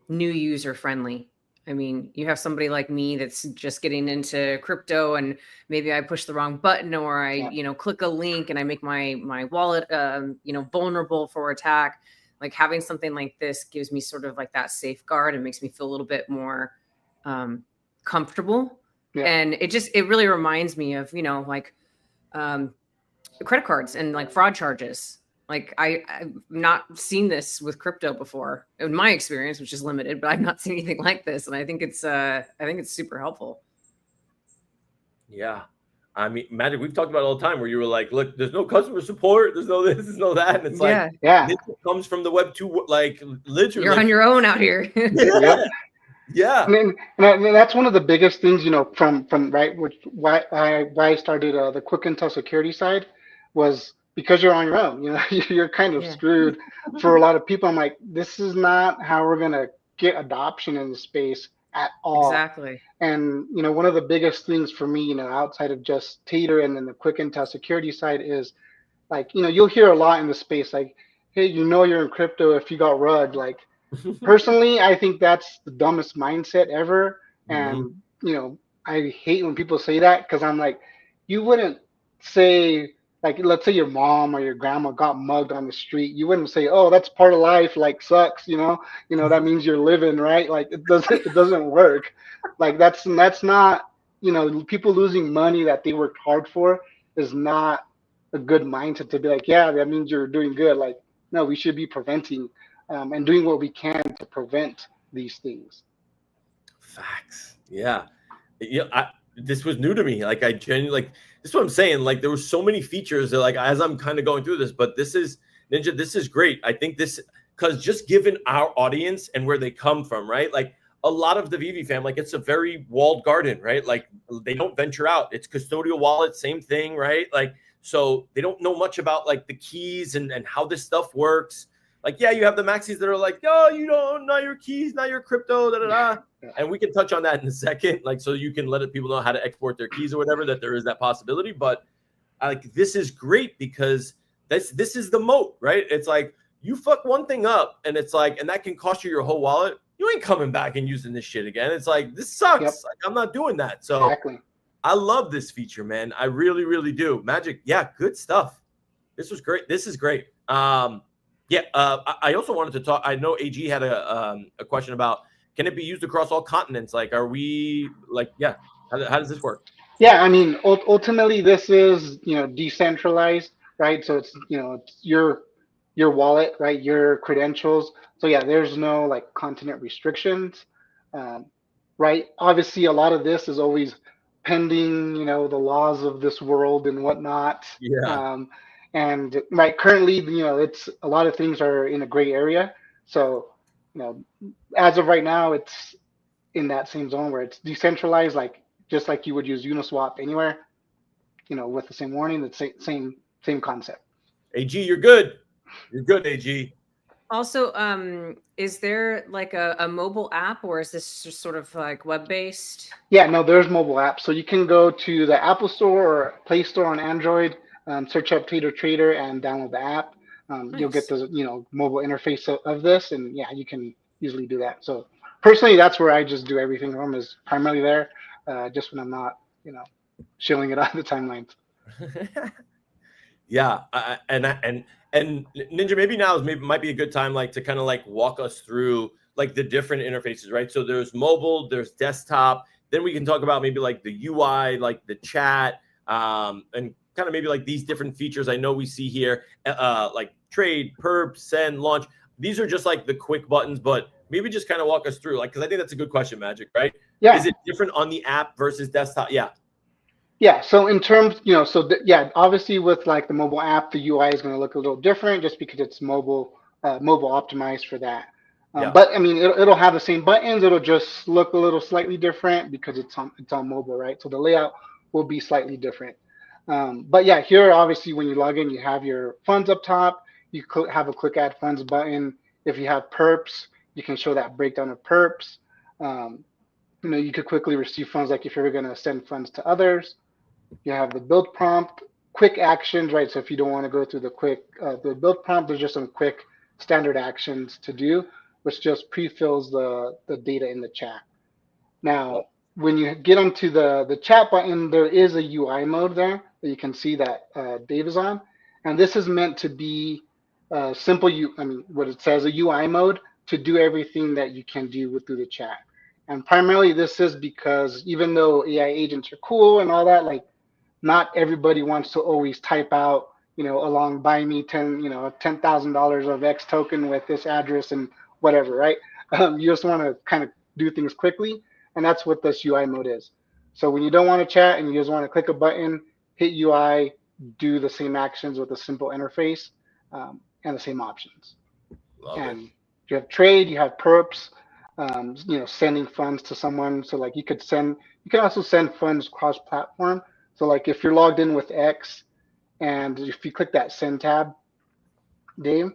S3: new user friendly. I mean, you have somebody like me that's just getting into crypto, and maybe I push the wrong button, or I, click a link and I make my wallet, vulnerable for attack. Like having something like this gives me sort of like that safeguard and makes me feel a little bit more comfortable. Yeah. And it really reminds me of, credit cards and like fraud charges. Like I've not seen this with crypto before in my experience, which is limited, but I've not seen anything like this. And I think it's super helpful.
S2: Yeah. I mean, Magic, we've talked about it all the time where you were like, look, there's no customer support, there's no this, there's no that. And it's like, this comes from the Web 2, like literally.
S3: You're on your own out here.
S2: Yeah.
S4: And that's one of the biggest things, you know, from right, which why I started the quick intel security side was because you're on your own. You know, you're kind of screwed for a lot of people. I'm like, this is not how we're gonna get adoption in the space at all.
S3: Exactly.
S4: And you know, one of the biggest things for me, you know, outside of just Tator and then the quick intel security side is like, you know, you'll hear a lot in the space like, hey, you know, you're in crypto if you got rugged. Like, personally, I think that's the dumbest mindset ever. And you know, I hate when people say that because I'm like, you wouldn't say, like, let's say your mom or your grandma got mugged on the street, you wouldn't say, oh, that's part of life, like sucks, you know, that means you're living, right? Like it doesn't work. Like that's not, you know, people losing money that they worked hard for is not a good mindset to be like, yeah, that means you're doing good. Like, no, we should be preventing and doing what we can to prevent these things.
S2: Facts. Yeah. This was new to me. Like I genuinely, like, this is what I'm saying. Like there were so many features that, like, as I'm kind of going through this, but this is Ninja. This is great. I think this, because just given our audience and where they come from, right? Like a lot of the VeVe fam, like it's a very walled garden, right? Like they don't venture out. It's custodial wallet, same thing, right? Like, so they don't know much about like the keys and how this stuff works. Like, yeah, you have the maxis that are like, oh, you don't know your keys, not your crypto, da da da. And we can touch on that in a second, like, so you can let people know how to export their keys or whatever, that there is that possibility. But like, this is great because this is the moat, right? It's like you fuck one thing up and it's like, and that can cost you your whole wallet. You ain't coming back and using this shit again. It's like, this sucks.
S4: Yep.
S2: Like, I'm not doing that. So
S4: exactly.
S2: I love this feature, man. I really, really do. Magic. Yeah. Good stuff. This was great. This is great. I also wanted to talk. I know AG had a question about, can it be used across all continents? Like, are we like, yeah, how does this work?
S4: Yeah, I mean, ultimately, this is, you know, decentralized, right? So it's, you know, it's your wallet, right? Your credentials. So yeah, there's no like continent restrictions, right? Obviously, a lot of this is always pending, you know, the laws of this world and whatnot.
S2: Yeah.
S4: And right, currently, you know, it's a lot of things are in a gray area. So, you know, as of right now, it's in that same zone where it's decentralized, like just like you would use Uniswap anywhere, you know, with the same warning, the same concept.
S2: AG, you're good. You're good, AG.
S3: Also, is there like a mobile app, or is this just sort of like web-based?
S4: Yeah, no, there's mobile apps. So you can go to the Apple Store or Play Store on Android, search up Tator Trader and download the app.
S3: Nice.
S4: You'll get the, you know, mobile interface of this, and yeah, you can easily do that. So personally, that's where I just do everything from, is primarily there, just when I'm not, you know, shilling it on the timelines.
S2: Yeah, and Ninja, maybe now might be a good time, like, to kind of like walk us through like the different interfaces, right? So there's mobile, there's desktop. Then we can talk about maybe like the UI, like the chat, and kind of maybe like these different features I know we see here, like trade, perp, send, launch. These are just like the quick buttons, but maybe just kind of walk us through, like, because I think that's a good question, Magic, right?
S4: Yeah.
S2: Is it different on the app versus desktop? Yeah.
S4: Yeah. So in terms, you know, yeah, obviously with like the mobile app, the UI is going to look a little different just because it's mobile optimized for that.
S2: Yeah.
S4: But I mean, it'll have the same buttons. It'll just look a little slightly different because it's on mobile, right? So the layout will be slightly different. But yeah, here obviously when you log in, you have your funds up top. You could have a quick add funds button. If you have perps, you can show that breakdown of perps. You know, you could quickly receive funds, like if you're going to send funds to others. You have the build prompt, quick actions, right? So if you don't want to go through the build prompt, there's just some quick standard actions to do, which just pre-fills the data in the chat. Now, when you get onto the chat button, there is a UI mode there that you can see that Dave is on. And this is meant to be simple, what it says, a UI mode to do everything that you can do through the chat. And primarily this is because even though AI agents are cool and all that, like, not everybody wants to always type out, along buy me $10,000 of X token with this address and whatever, right? You just want to kind of do things quickly, and that's what this UI mode is. So when you don't want to chat and you just want to click a button, hit UI, do the same actions with a simple interface, and the same options.
S2: Love
S4: And
S2: it.
S4: you have trade, you have perps, sending funds to someone. So like you can also send funds cross-platform. So like if you're logged in with X, and if you click that send tab, Dave,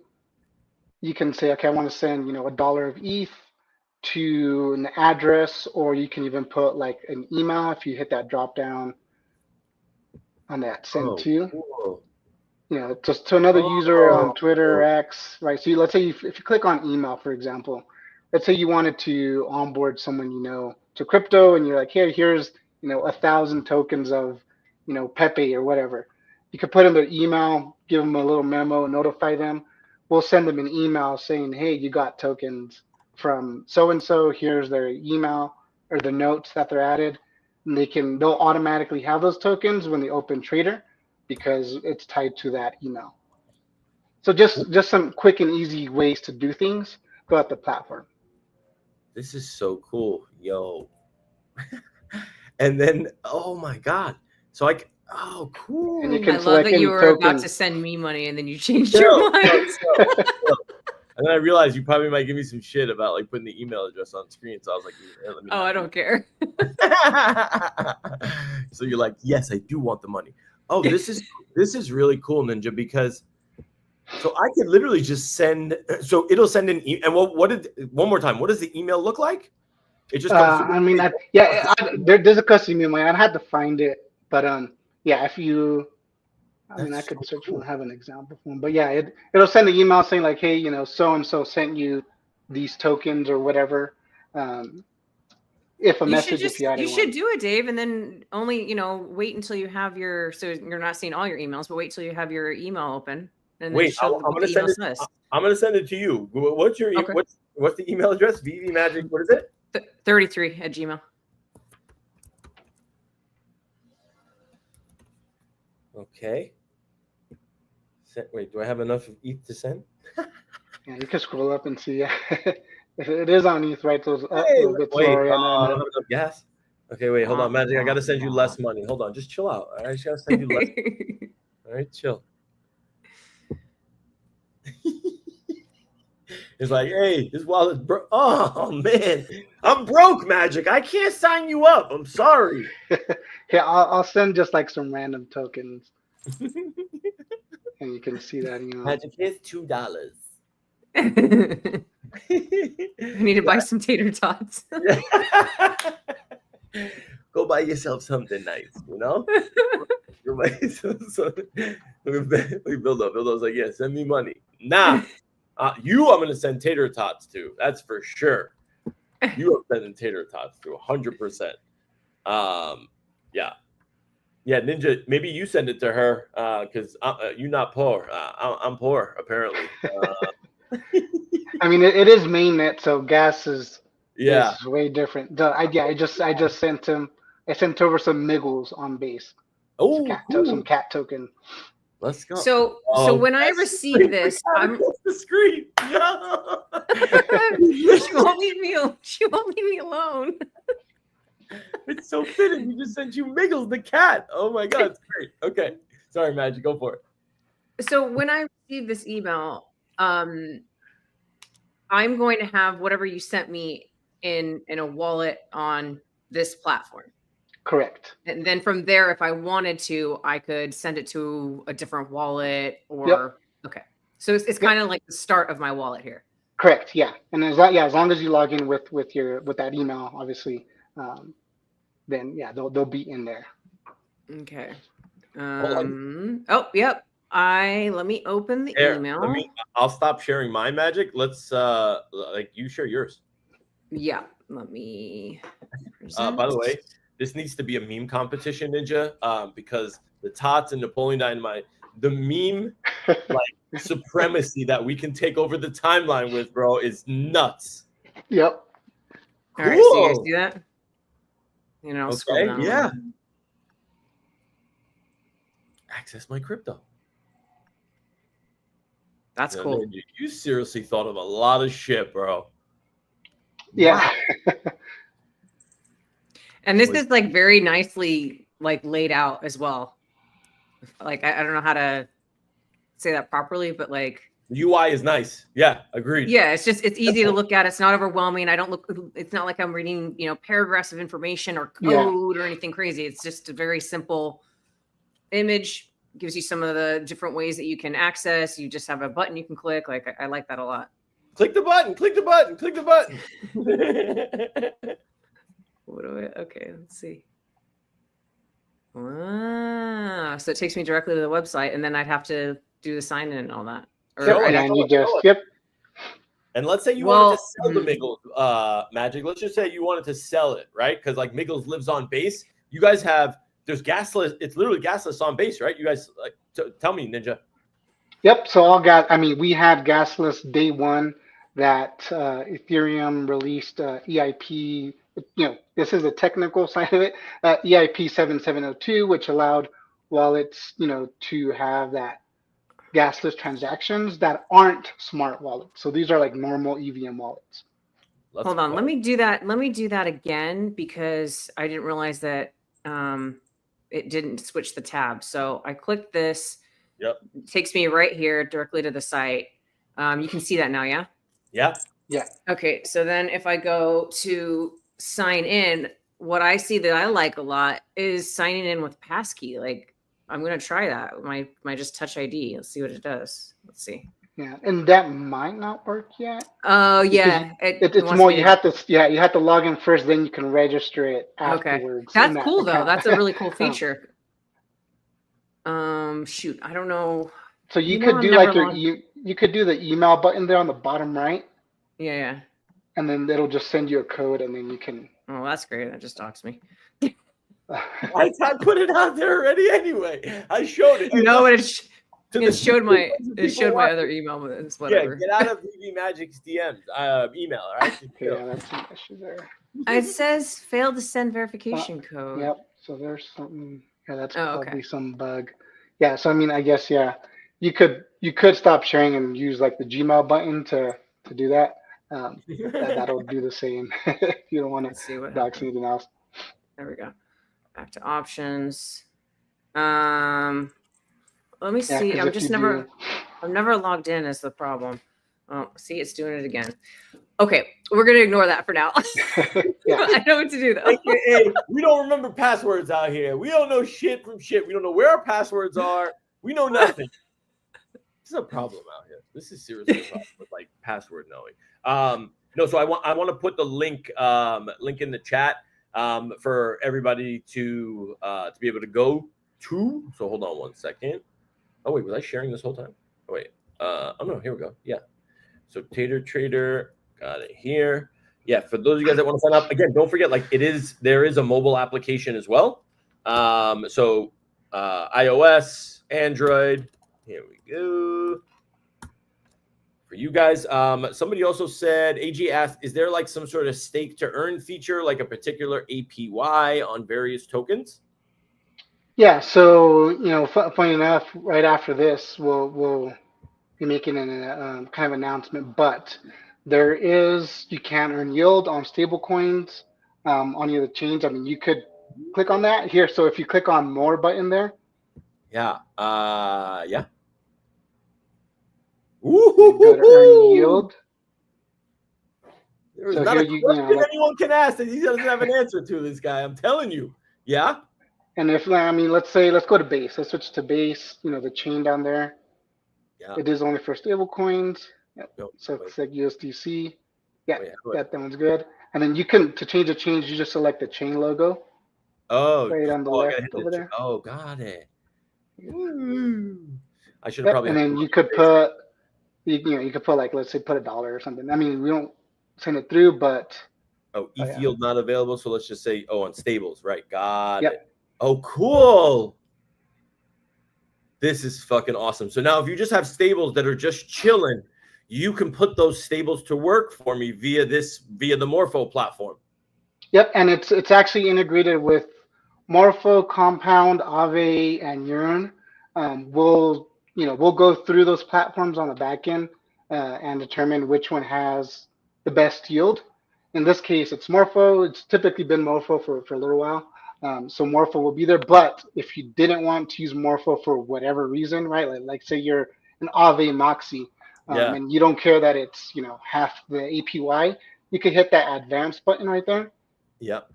S4: you can say, okay, I want to send $1 of ETH to an address, or you can even put like an email if you hit that drop down on that send to.
S2: Cool.
S4: Just to another user on Twitter or X, right? So let's say if you click on email, for example, let's say you wanted to onboard someone to crypto, and you're like, hey, here's 1,000 tokens of Pepe or whatever. You could put in their email, give them a little memo, notify them. We'll send them an email saying, hey, you got tokens from so and so. Here's their email or the notes that they're added, and they'll automatically have those tokens when they open Trader, because it's tied to that email. So just some quick and easy ways to do things throughout the platform.
S2: This is so cool, yo. And then, oh my God. So oh, cool.
S4: And you
S3: I
S4: can
S3: love
S4: select
S3: that you
S4: any
S3: were about
S4: token.
S3: to send me money and then you changed your mind.
S2: And then I realized you probably might give me some shit about like putting the email address on screen. So I was like, let me
S3: Oh, I don't care.
S2: So you're like, yes, I do want the money. Oh, this is really cool, Ninja, because so I can literally just send. So it'll send an email. And one more time? What does the email look like? It just comes.
S4: There's a custom email. I'd have to find it, but yeah, if you, I could search for have an example for them. But yeah, it'll send an email saying like, hey, so and so sent you these tokens or whatever. If a message, if you had
S3: you should do it, Dave, and then only wait until you have so you're not seeing all your emails, but wait till you have your email open. And
S2: wait, I'm gonna send it. I'm gonna send it to you. What's your what's the email address? VeVeMagic. What is it?
S3: 33@gmail.
S2: Okay. Wait, do I have enough of ETH to send?
S4: Yeah, you can scroll up and see. It is on ETH, right? Those up
S2: Hey,
S4: a little bit
S2: wait,
S4: slower.
S2: I don't have enough gas. Okay, wait, hold on, Magic. I gotta send you less money. Hold on, just chill out. All right, I just gotta send you less. All right, chill. It's like, hey, this wallet's broke. Oh man, I'm broke, Magic. I can't sign you up. I'm sorry.
S4: Yeah, I'll send just like some random tokens, and you can see that.
S2: Magic, here's $2.
S3: I need to buy some tater tots.
S2: Go buy yourself something nice, Go buy yourself something. Buildo's like, yeah, send me money. Nah, I'm gonna send tater tots to. That's for sure. You are sending tater tots to 100%. Yeah, Ninja. Maybe you send it to her because you're not poor. I'm poor apparently.
S4: It is mainnet, so gas is way different. I just sent him. I sent over some Miggles on base.
S2: Oh,
S4: some cat token.
S2: Let's go.
S3: So when I receive this, I'm
S2: the screen. No.
S3: She won't leave me alone.
S2: It's so fitting. You just sent you Miggles the cat. Oh my God, it's great. Okay, sorry, Magic, go for it.
S3: So when I receive this email, I'm going to have whatever you sent me in a wallet on this platform.
S4: Correct.
S3: And then from there, if I wanted to, I could send it to a different wallet or okay. So it's kind of like the start of my wallet here.
S4: Correct. Yeah, and as long as you log in with that email, obviously, then they'll be in there.
S3: Okay. Oh, yep. Let me open the email.
S2: I'll stop sharing my Magic. Let's you share yours.
S3: Yeah. Let me.
S2: By the way, this needs to be a meme competition, Ninja, because the Tots and Napoleon Dynamite, the meme supremacy that we can take over the timeline with, bro, is nuts.
S4: Yep.
S3: All right, so you guys see that? I'll scroll down.
S2: Yeah. Access my crypto.
S3: That's cool.
S2: You seriously thought of a lot of shit, bro.
S4: Yeah.
S2: Wow.
S3: And this is like very nicely like laid out as well. Like I don't know how to say that properly, but like
S2: the UI is nice. Yeah, agreed.
S3: Yeah, it's easy to look at. It's not overwhelming. It's not like I'm reading, paragraphs of information or code or anything crazy. It's just a very simple image, gives you some of the different ways that you can access. You just have a button you can click. Like I like that a lot.
S2: Click the button, click the button, click the button.
S3: Okay, let's see. Ah, so it takes me directly to the website, and then I'd have to do the sign in and all that.
S4: And
S2: let's say you wanted to sell the Miggles Magic. Let's just say you wanted to sell it, right? Because like Miggles lives on base. You guys there's gasless. It's literally gasless on base, right? You guys tell me, Ninja.
S4: Yep. So we had gasless day one that Ethereum released EIP. This is the technical side of it. EIP 7702, which allowed wallets, to have that gasless transactions that aren't smart wallets. So these are like normal EVM wallets.
S3: Hold on. Let me do that. Let me do that again because I didn't realize that it didn't switch the tab. So I clicked this.
S2: Yep.
S3: It takes me right here directly to the site. You can see that now, yeah?
S2: Yeah.
S4: Yeah.
S3: Okay. So then if I go to sign in, what I see that I like a lot is signing in with passkey. Like I'm going to try that. My just touch ID. Let's see what it does. Let's see.
S4: Yeah. And that might not work yet.
S3: Oh yeah.
S4: It's more, you have to log in first, then you can register it afterwards.
S3: Okay. That's cool though. That's a really cool feature. Shoot. I don't know.
S4: So you could do like you could do the email button there on the bottom right.
S3: Yeah.
S4: And then it'll just send you a code and then you can.
S3: Oh, that's great. That just doxed me.
S2: I put it out there already anyway. I showed it.
S3: No, it showed my other email, but it's whatever.
S2: Yeah, get out of VeVeMagic's DMs. Email, all right?
S4: Yeah, that's an issue there.
S3: It says failed to send verification code.
S4: Yep. So there's something. Yeah, that's probably some bug. Yeah. So I guess you could stop sharing and use like the Gmail button to do that. That'll do the same if you don't want to dox anything else.
S3: There we go. Back to options. Let me see. I'm never logged in is the problem. Oh, see, it's doing it again. Okay, we're gonna ignore that for now. I know what to do though.
S2: Hey, we don't remember passwords out here. We don't know shit from shit. We don't know where our passwords are. We know nothing. This is a problem out here. This is seriously a problem with like password knowing. No, so I want to put the link in the chat for everybody to be able to go to. So hold on one second. Oh wait, was I sharing this whole time? Oh wait. Oh no, here we go. Yeah. So Tator Trader, got it here. Yeah, for those of you guys that want to sign up, again, don't forget, there is a mobile application as well. So iOS, Android. Here we go. For you guys, somebody also said, AG asked, is there like some sort of stake to earn feature, like a particular APY on various tokens?
S4: Yeah, so funny enough, right after this, we'll be making an kind of announcement. But you can earn yield on stable coins on either chains. You could click on that here. So if you click on more button there.
S2: Yeah. Yeah.
S4: Go to earn yield.
S2: There's not a question anyone can ask that he doesn't have an answer to, this guy. I'm telling you. Yeah.
S4: And if let's go to base. Let's switch to base. The chain down there. Yeah. It is only for stable coins. Yep. So it's like USDC. Yeah, that one's good. And then to change the chains, you just select the chain logo.
S2: Oh,
S4: right on the left over there.
S2: Oh, got it. I should have probably.
S4: And then you could put, you could put like, let's say, put $1 or something. We don't send it through, but.
S2: Oh, e-field not available. So let's just say, on stables, right? Got it. Oh, cool. This is fucking awesome. So now if you just have stables that are just chilling, you can put those stables to work for me via the Morpho platform.
S4: Yep, and it's actually integrated with Morpho, Compound, Aave, and Yearn. We'll we'll go through those platforms on the back end and determine which one has the best yield. In this case, it's Morpho. It's typically been Morpho for a little while. So Morpho will be there. But if you didn't want to use Morpho for whatever reason, right? Like say you're an Aave Moxie and you don't care that it's, half the APY, you can hit that advanced button right there.
S2: Yep.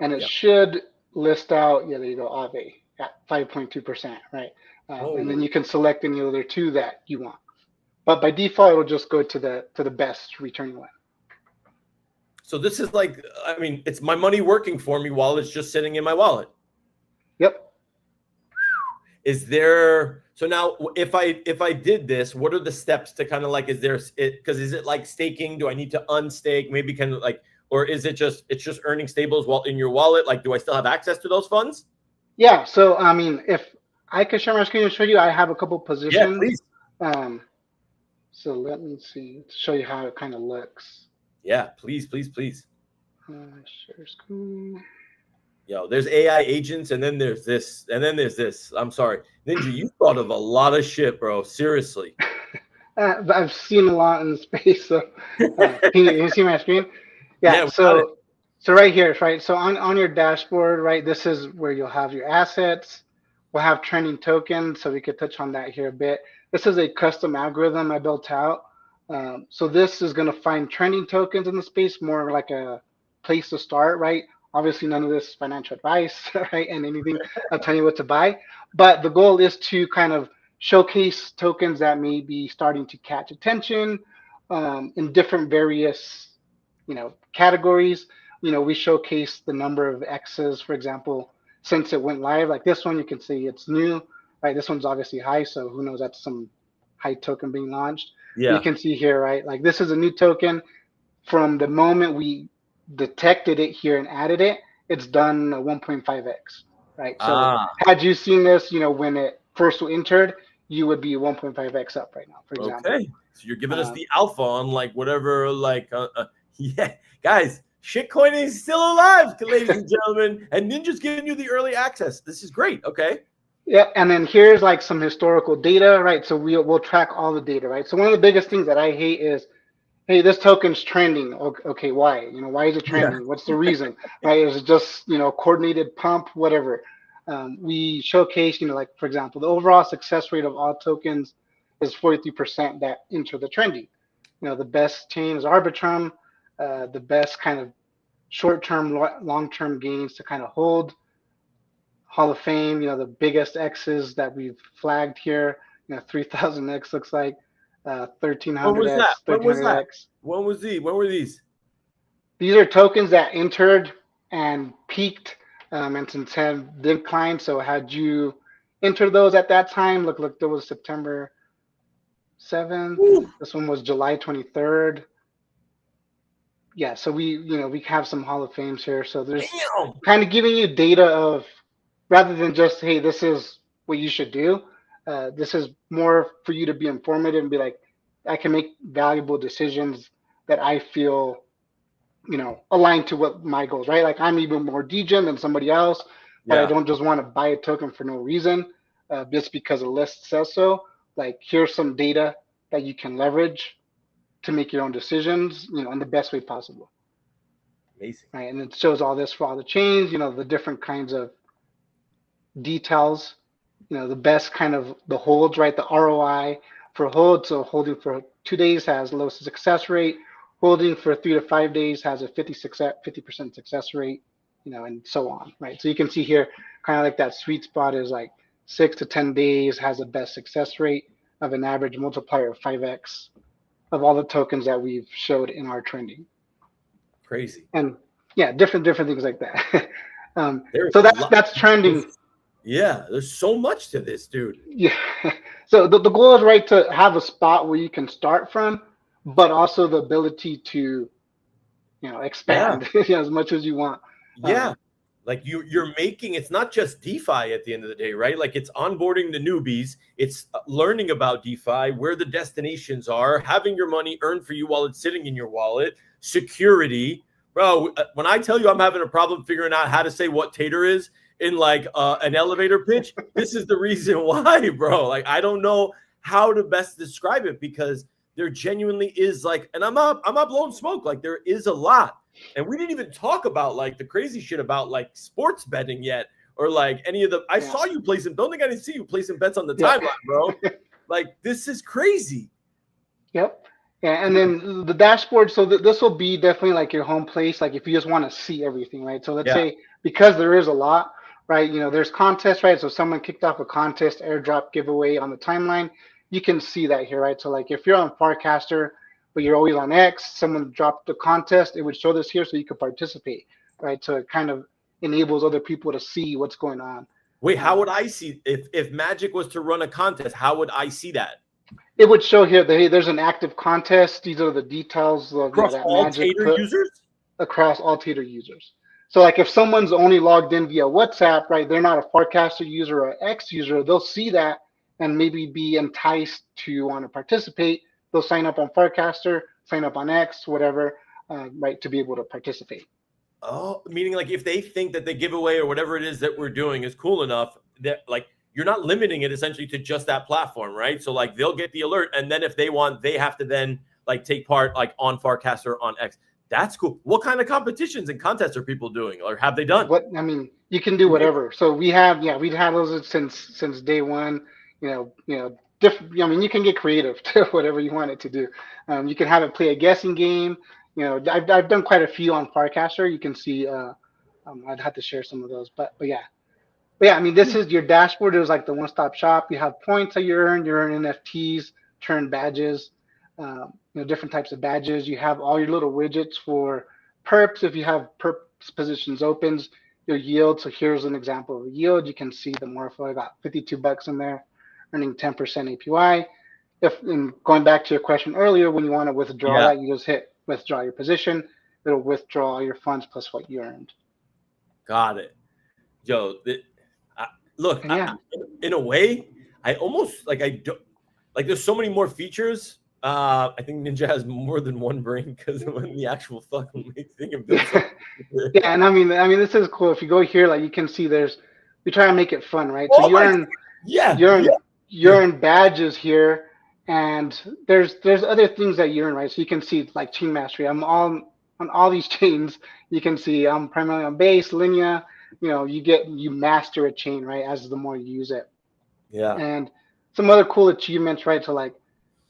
S4: And it should list out, there you go, Aave at 5.2%, right? And then you can select any other two that you want. But by default, it'll just go to the best returning one.
S2: So this is like, I mean, it's my money working for me while it's just sitting in my wallet.
S4: Yep.
S2: Is there, so now if I did this, what are the steps to kind of like, is it like staking? Do I need to unstake? Maybe kind of like, or is it's just earning stables while in your wallet? Like, do I still have access to those funds?
S4: Yeah. So, I mean, if I could share my screen and show you, I have a couple positions.
S2: Yeah, please.
S4: So let me see, to show you how it kind of looks.
S2: Yeah, please.
S4: Share screen.
S2: Yo, there's AI agents, and then there's this, and then there's this. I'm sorry, Ninja, you thought of a lot of shit, bro. Seriously.
S4: I've seen a lot in space. So, can you see my screen? Yeah. So right here, right. So on your dashboard, right. This is where you'll have your assets. We'll have trending tokens, so we could touch on that here a bit. This is a custom algorithm I built out. So this is going to find trending tokens in the space, more like a place to start, right? Obviously, none of this is financial advice, right? And anything I'll tell you what to buy. But the goal is to kind of showcase tokens that may be starting to catch attention in different various, categories. We showcase the number of X's, for example, since it went live. Like this one, you can see it's new, right? This one's obviously high, so who knows, that's some high token being launched. Yeah. You can see here, right? Like this is a new token. From the moment we detected it here and added it, it's done 1.5x, right? So had you seen this, when it first entered, you would be 1.5x up right now, for example.
S2: Okay, so you're giving us the alpha on like whatever, like yeah, guys. Shitcoin is still alive, ladies and gentlemen, and Ninja's giving you the early access. This is great. Okay.
S4: Yeah, and then here's like some historical data, right? So we'll track all the data, right? So one of the biggest things that I hate is, hey, this token's trending. Okay, why? Why is it trending? Yeah. What's the reason? Right? Is it just coordinated pump, whatever? We showcase, like for example, the overall success rate of all tokens is 43% that enter the trending. The best chain is Arbitrum. The best kind of short-term, long-term gains to kind of hold. Hall of Fame, the biggest X's that we've flagged here, 3000X looks like, 1300X, 1300X.
S2: When were these?
S4: These are tokens that entered and peaked and since have declined. So had you entered those at that time, look, there was September 7th. Ooh. This one was July 23rd. Yeah, so we have some Hall of Fames here. So there's kind of giving you data of, rather than just, hey, this is what you should do. This is more for you to be informative and be like, I can make valuable decisions that I feel, aligned to what my goals, right? Like I'm even more degen than somebody else, but I don't just want to buy a token for no reason, just because a list says so. Like here's some data that you can leverage to make your own decisions, in the best way possible.
S2: Amazing.
S4: Right, and it shows all this for all the chains, the different kinds of details, the best kind of the holds, right? The ROI for hold. So holding for 2 days has lowest success rate. Holding for 3 to 5 days has a 50% success rate, and so on, right? So you can see here, kind of like that sweet spot is like 6 to 10 days has the best success rate of an average multiplier of 5x of all the tokens that we've showed in our trending.
S2: Crazy.
S4: And yeah, different things like that. So that's trending.
S2: Yeah, there's so much to this, dude.
S4: Yeah. So the goal is, right, to have a spot where you can start from, but also the ability to, expand as much as you want.
S2: Yeah. Like you're making, it's not just DeFi at the end of the day, right? Like it's onboarding the newbies. It's learning about DeFi, where the destinations are, having your money earned for you while it's sitting in your wallet, security. Bro, when I tell you I'm having a problem figuring out how to say what Tator is, in like an elevator pitch. This is the reason why, bro. Like, I don't know how to best describe it, because there genuinely is like, and I'm not blowing smoke. Like, there is a lot. And we didn't even talk about like the crazy shit about like sports betting yet, or like any of the, I saw you play some, don't think I didn't see you play some bets on the timeline, bro. Like, this is crazy.
S4: Yep. Yeah, and then the dashboard, so this will be definitely like your home place, like if you just want to see everything, right? So let's say, because there is a lot, right? You know, there's contests, right? So someone kicked off a contest, airdrop, giveaway on the timeline. You can see that here, right? So like if you're on Farcaster, but you're always on X, someone dropped the contest, it would show this here so you could participate, right? So it kind of enables other people to see what's going on.
S2: Wait, how would I see, if Magic was to run a contest, how would I see that?
S4: It would show here that, hey, there's an active contest. These are the details of
S2: across
S4: that
S2: all
S4: Magic
S2: Tator users?
S4: Across all Tator users. So like if someone's only logged in via WhatsApp, right, they're not a Farcaster user or X user, they'll see that and maybe be enticed to want to participate. They'll sign up on Farcaster, sign up on X, whatever, right, to be able to participate.
S2: Oh, meaning like if they think that the giveaway or whatever it is that we're doing is cool enough, that like you're not limiting it essentially to just that platform, right? So like they'll get the alert, and then if they want, they have to then like take part like on Farcaster, on X. That's cool. What kind of competitions and contests are people doing, or have they done?
S4: What I mean, you can do whatever. So we have, we've had those since day one. You know, different. I mean, you can get creative to whatever you want it to do. You can have it play a guessing game. You know, I've done quite a few on Farcaster. You can see. I'd have to share some of those, but yeah. But yeah, I mean, this is your dashboard. It was like the one-stop shop. You have points that you earn NFTs, turn badges, you know, different types of badges. You have all your little widgets for perps. If you have perps positions opens, your yield. So here's an example of a yield. You can see the Morpho. I got 52 bucks in there, earning 10% APY. And going back to your question earlier, when you want to withdraw that, you just hit withdraw your position. It'll withdraw your funds plus what you earned.
S2: Got it. Yo, look, in a way, I almost like, I don't like, there's so many more features. I think Ninja has more than one brain because when the actual fucking thing and build
S4: yeah, and I mean, this is cool. If you go here, like you can see, we try to make it fun, right? So you earn badges here, and there's other things that you earn, right? So you can see like chain mastery. I'm on all these chains. You can see I'm primarily on base, Linea. You know, you master a chain, right, as the more you use it. Yeah. And some other cool achievements, right? So like,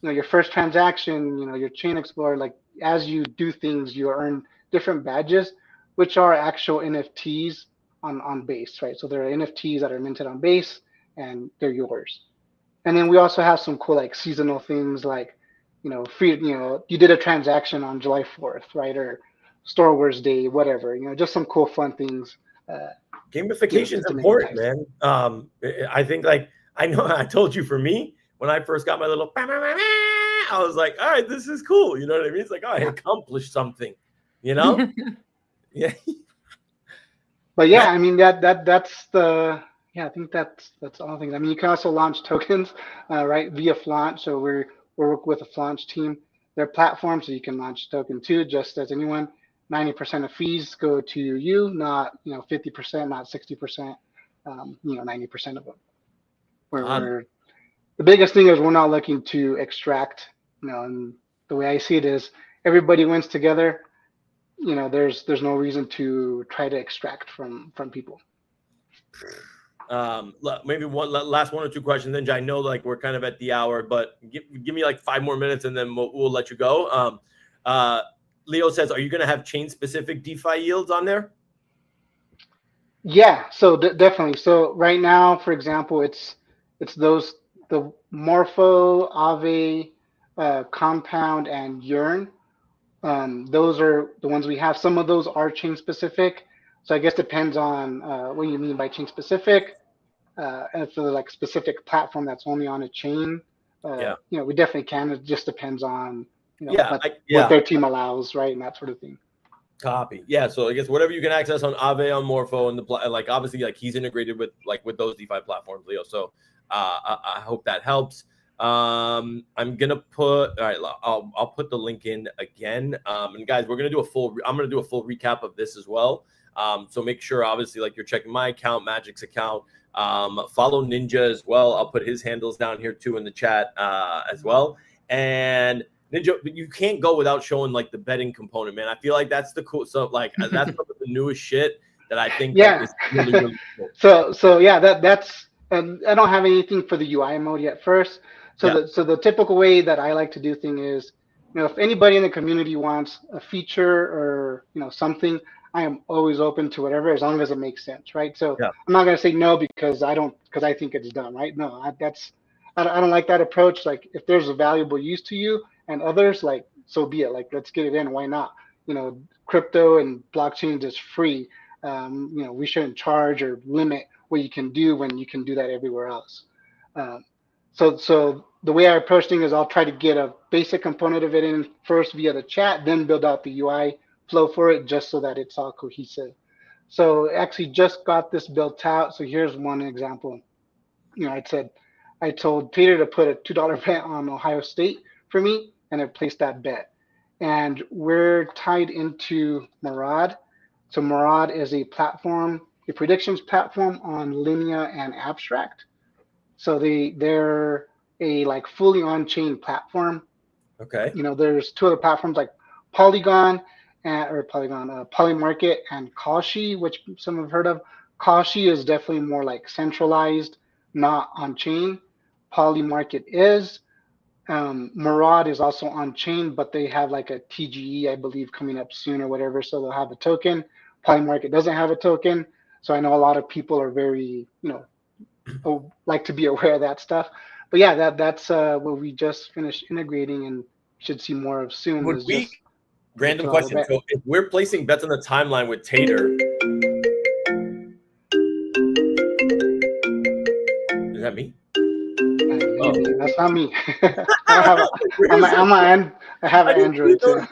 S4: you know, your first transaction, you know, your chain explorer, like as you do things, you earn different badges, which are actual NFTs on base, right? So there are NFTs that are minted on base and they're yours. And then we also have some cool like seasonal things like, you know, you did a transaction on July 4th, right? Or Star Wars Day, whatever, you know, just some cool fun things.
S2: Gamification is important, man. I think like, I know I told you, for me, when I first got my little, I was like, all right, this is cool. You know what I mean? It's like, oh, I accomplished something, you know? Yeah.
S4: But yeah, I mean, that's the, I think that's all things. I mean, you can also launch tokens, right, via Flaunch. So we're working with a Flaunch team, their platform, so you can launch token too, just as anyone. 90% of fees go to you, not 50%, not 60%, 90% of them. The biggest thing is we're not looking to extract, and the way I see it is everybody wins together. There's no reason to try to extract from people.
S2: Maybe last one or two questions. Then I know like we're kind of at the hour, but give me like 5 more minutes and then we'll let you go. Leo says, are you going to have chain specific DeFi yields on there?
S4: Yeah, so definitely. So right now, for example, it's the Morpho, Aave, Compound, and Yearn. Those are the ones we have. Some of those are chain specific. So I guess depends on what you mean by chain specific. And for like specific platform that's only on a chain, we definitely can. It just depends on what their team allows, right, and that sort of thing.
S2: Copy. Yeah. So I guess whatever you can access on Aave, on Morpho, and like obviously like he's integrated with those DeFi platforms, Leo. So I hope that helps. I'm gonna put I'll put the link in again. And guys, I'm gonna do a full recap of this as well. So make sure, obviously, like you're checking my account, Magic's account. Follow Ninja as well. I'll put his handles down here too in the chat as well. And Ninja, you can't go without showing like the betting component, man. I feel like that's the cool. So like that's some of the newest shit that I think is really, really cool.
S4: So yeah, that's I don't have anything for the UI mode yet first. So the typical way that I like to do thing is, if anybody in the community wants a feature or something, I am always open to whatever as long as it makes sense, right? So I'm not gonna say no because I think it's dumb, right? No, I don't like that approach. Like if there's a valuable use to you and others, like so be it. Like let's get it in. Why not? Crypto and blockchain is free. We shouldn't charge or limit what you can do when you can do that everywhere else. So the way I approach things is I'll try to get a basic component of it in first via the chat, then build out the UI flow for it just so that it's all cohesive. So actually just got this built out. So here's one example. I told Tator to put a $2 bet on Ohio State for me, and it placed that bet. And we're tied into Murad. So Murad is a platform, a predictions platform on Linea and Abstract. So they're a like fully on-chain platform.
S2: Okay.
S4: There's two other platforms like Polymarket and Kashi, which some have heard of. Kashi is definitely more like centralized, not on-chain. Polymarket is. Murad is also on-chain, but they have like a TGE, I believe, coming up soon or whatever, so they'll have a token. Polymarket doesn't have a token, so I know a lot of people are very, like to be aware of that stuff. But yeah, that's what we just finished integrating and should see more of soon.
S2: Random question. So if we're placing bets on the timeline with Tator, is that me?
S4: That's not me. I have an Android too.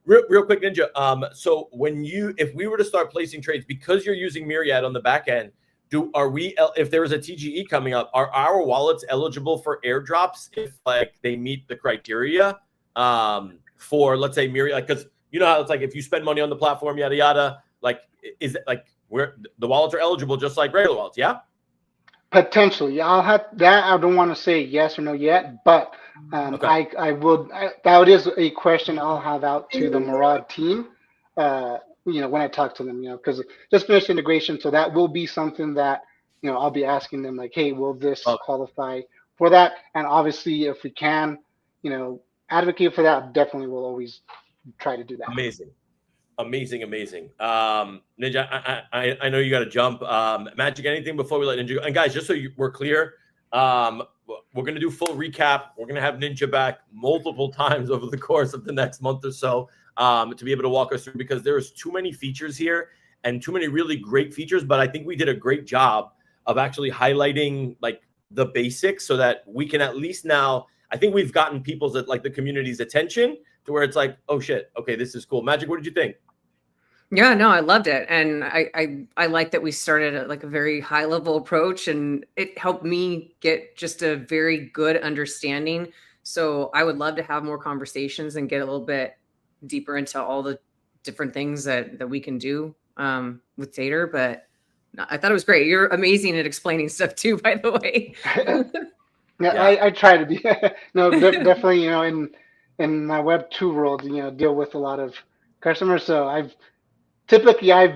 S2: Real quick, Ninja. So if we were to start placing trades because you're using Myriad on the back end, if there was a TGE coming up, are our wallets eligible for airdrops if like they meet the criteria for, let's say, Myriad? Because how it's like if you spend money on the platform, yada yada. Like, is it like where the wallets are eligible just like regular wallets? Yeah.
S4: Potentially, I'll have that. I don't want to say yes or no yet, but
S2: okay.
S4: I would. That is a question I'll have out to the Murad team. When I talk to them, because just finished integration, so that will be something that I'll be asking them, like, hey, will this qualify for that? And obviously, if we can, advocate for that, definitely we'll always try to do that.
S2: Amazing. Ninja, I know you got to jump. Magic, anything before we let Ninja go? And guys, just so we're clear, we're going to do full recap. We're going to have Ninja back multiple times over the course of the next month or so to be able to walk us through, because there's too many features here and too many really great features. But I think we did a great job of actually highlighting like the basics so that we can at least now, I think we've gotten the community's attention to where it's like, oh shit, okay, this is cool. Magic, what did you think?
S3: Yeah, no, I loved it. And I like that we started at like a very high level approach, and it helped me get just a very good understanding. So I would love to have more conversations and get a little bit deeper into all the different things that we can do with Tator. But I thought it was great. You're amazing at explaining stuff too, by the way.
S4: Yeah. I try to be. No, definitely, in my Web 2 world, deal with a lot of customers. So I've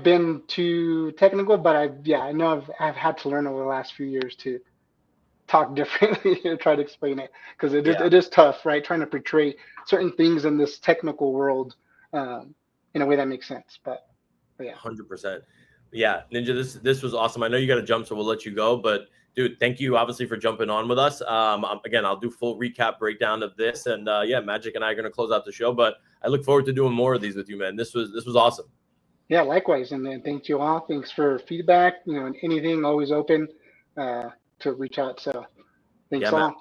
S4: been too technical, but I know I've had to learn over the last few years to talk differently to try to explain it, because it is tough, right? Trying to portray certain things in this technical world in a way that makes sense. But yeah,
S2: 100%. Yeah, Ninja, this was awesome. I know you got to jump, so we'll let you go. But dude, thank you obviously for jumping on with us. Again, I'll do full recap breakdown of this, and Magic and I are going to close out the show. But I look forward to doing more of these with you, man. This was awesome.
S4: Yeah, likewise. And then thank you all. Thanks for feedback. And anything, always open to reach out. So thanks all.
S2: Man.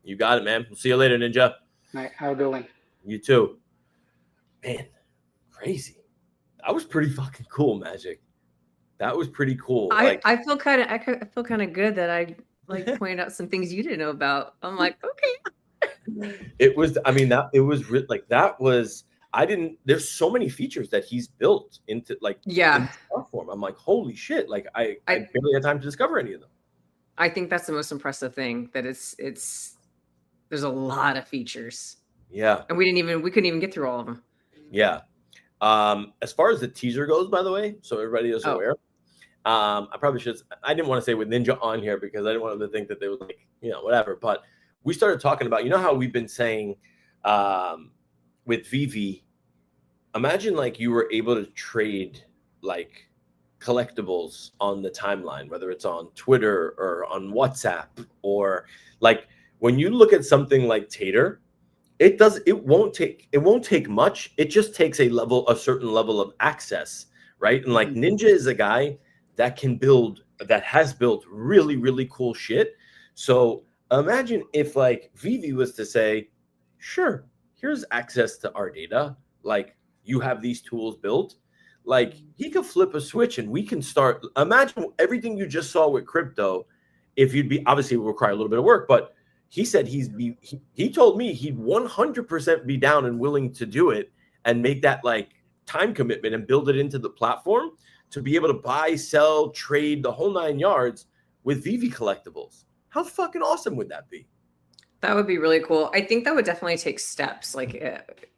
S2: You got it, man. We'll see you later, Ninja.
S4: All right. Have a good one.
S2: You too. Man, crazy. That was pretty fucking cool, Magic. That was pretty cool.
S3: I feel kind of good that I like pointed out some things you didn't know about. I'm like, okay.
S2: It was. I mean, that there's so many features that he's built into like into the platform. I'm like, holy shit. Like I barely had time to discover any of them.
S3: I think that's the most impressive thing, that there's a lot of features.
S2: Yeah.
S3: And we couldn't even get through all of them.
S2: Yeah. As far as the teaser goes, by the way, so everybody is aware, I probably should, I didn't want to say with Ninja on here because I didn't want them to think that they would like, whatever, but we started talking about, how we've been saying, with VV, imagine like you were able to trade like collectibles on the timeline, whether it's on Twitter or on WhatsApp, or like when you look at something like Tator, it won't take much. It just takes a certain level of access, right? And like Ninja is a guy that has built really, really cool shit. So imagine if like VV was to say, sure, here's access to our data. Like you have these tools built. Like he could flip a switch and we can start. Imagine everything you just saw with crypto. If you'd be, obviously it would require a little bit of work, but he said he told me he'd 100% be down and willing to do it and make that like time commitment and build it into the platform to be able to buy, sell, trade the whole 9 yards with VV collectibles. How fucking awesome would that be?
S3: That would be really cool. I think that would definitely take steps. Like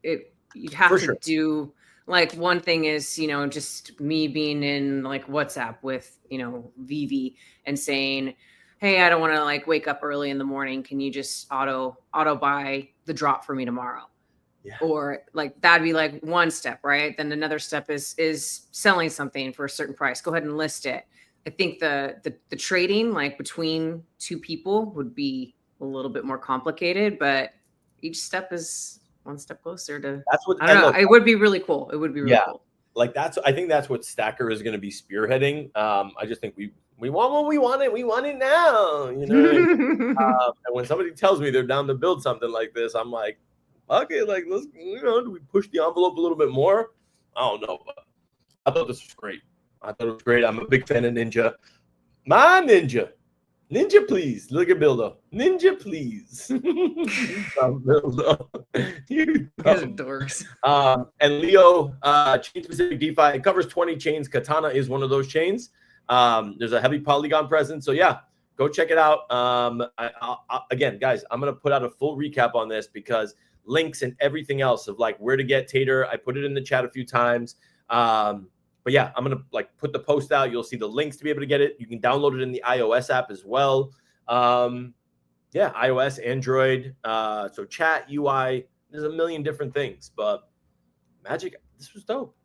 S3: you'd have to do, like, one thing is, just me being in like WhatsApp with, VV and saying, hey, I don't want to like wake up early in the morning. Can you just auto buy the drop for me tomorrow? Yeah. Or like, that'd be like one step, right? Then another step is selling something for a certain price. Go ahead and list it. I think the trading like between two people would be a little bit more complicated, but each step is one step closer to. That's what I don't know. It would be really cool. It would be really cool.
S2: Like I think that's what Stacker is going to be spearheading. I just think we want what we want it. We want it now. And when somebody tells me they're down to build something like this, I'm like, okay, like let's do we push the envelope a little bit more? I don't know, but I thought this was great. I'm a big fan of Ninja. My Ninja. Ninja, please. Look at Bildo. Ninja, please. Bildo. You guys are dorks. And Leo, chain specific DeFi. It covers 20 chains. Katana is one of those chains. There's a heavy Polygon presence. So yeah, go check it out. Again, guys, I'm going to put out a full recap on this because links and everything else of like where to get Tator. I put it in the chat a few times. But yeah, I'm going to like put the post out. You'll see the links to be able to get it. You can download it in the iOS app as well. Yeah, iOS, Android. So chat, UI, there's a million different things. But Magic, this was dope.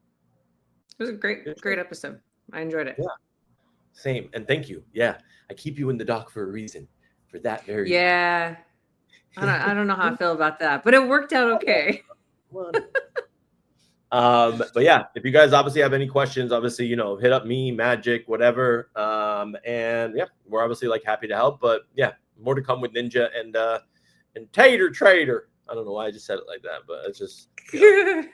S3: It was a great episode. I enjoyed it.
S2: Yeah, same. And thank you. Yeah, I keep you in the dock for a reason. For that very
S3: reason. I don't know how I feel about that, but it worked out okay.
S2: But yeah, if you guys obviously have any questions, obviously, hit up me, Magic, whatever. And yeah, we're obviously like happy to help, but yeah, more to come with Ninja and Tator Trader. I don't know why I just said it like that, but it's just, it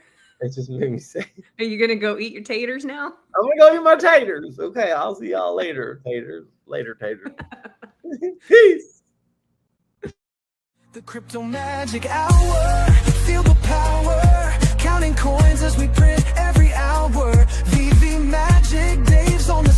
S2: just made me say.
S3: Are you going to go eat your taters now?
S2: I'm going to go eat my taters. Okay. I'll see y'all later. Taters. Later, taters. Peace.
S1: The crypto magic hour. Feel the power. Counting coins as we print every hour. VeVeMagic, Dave's on the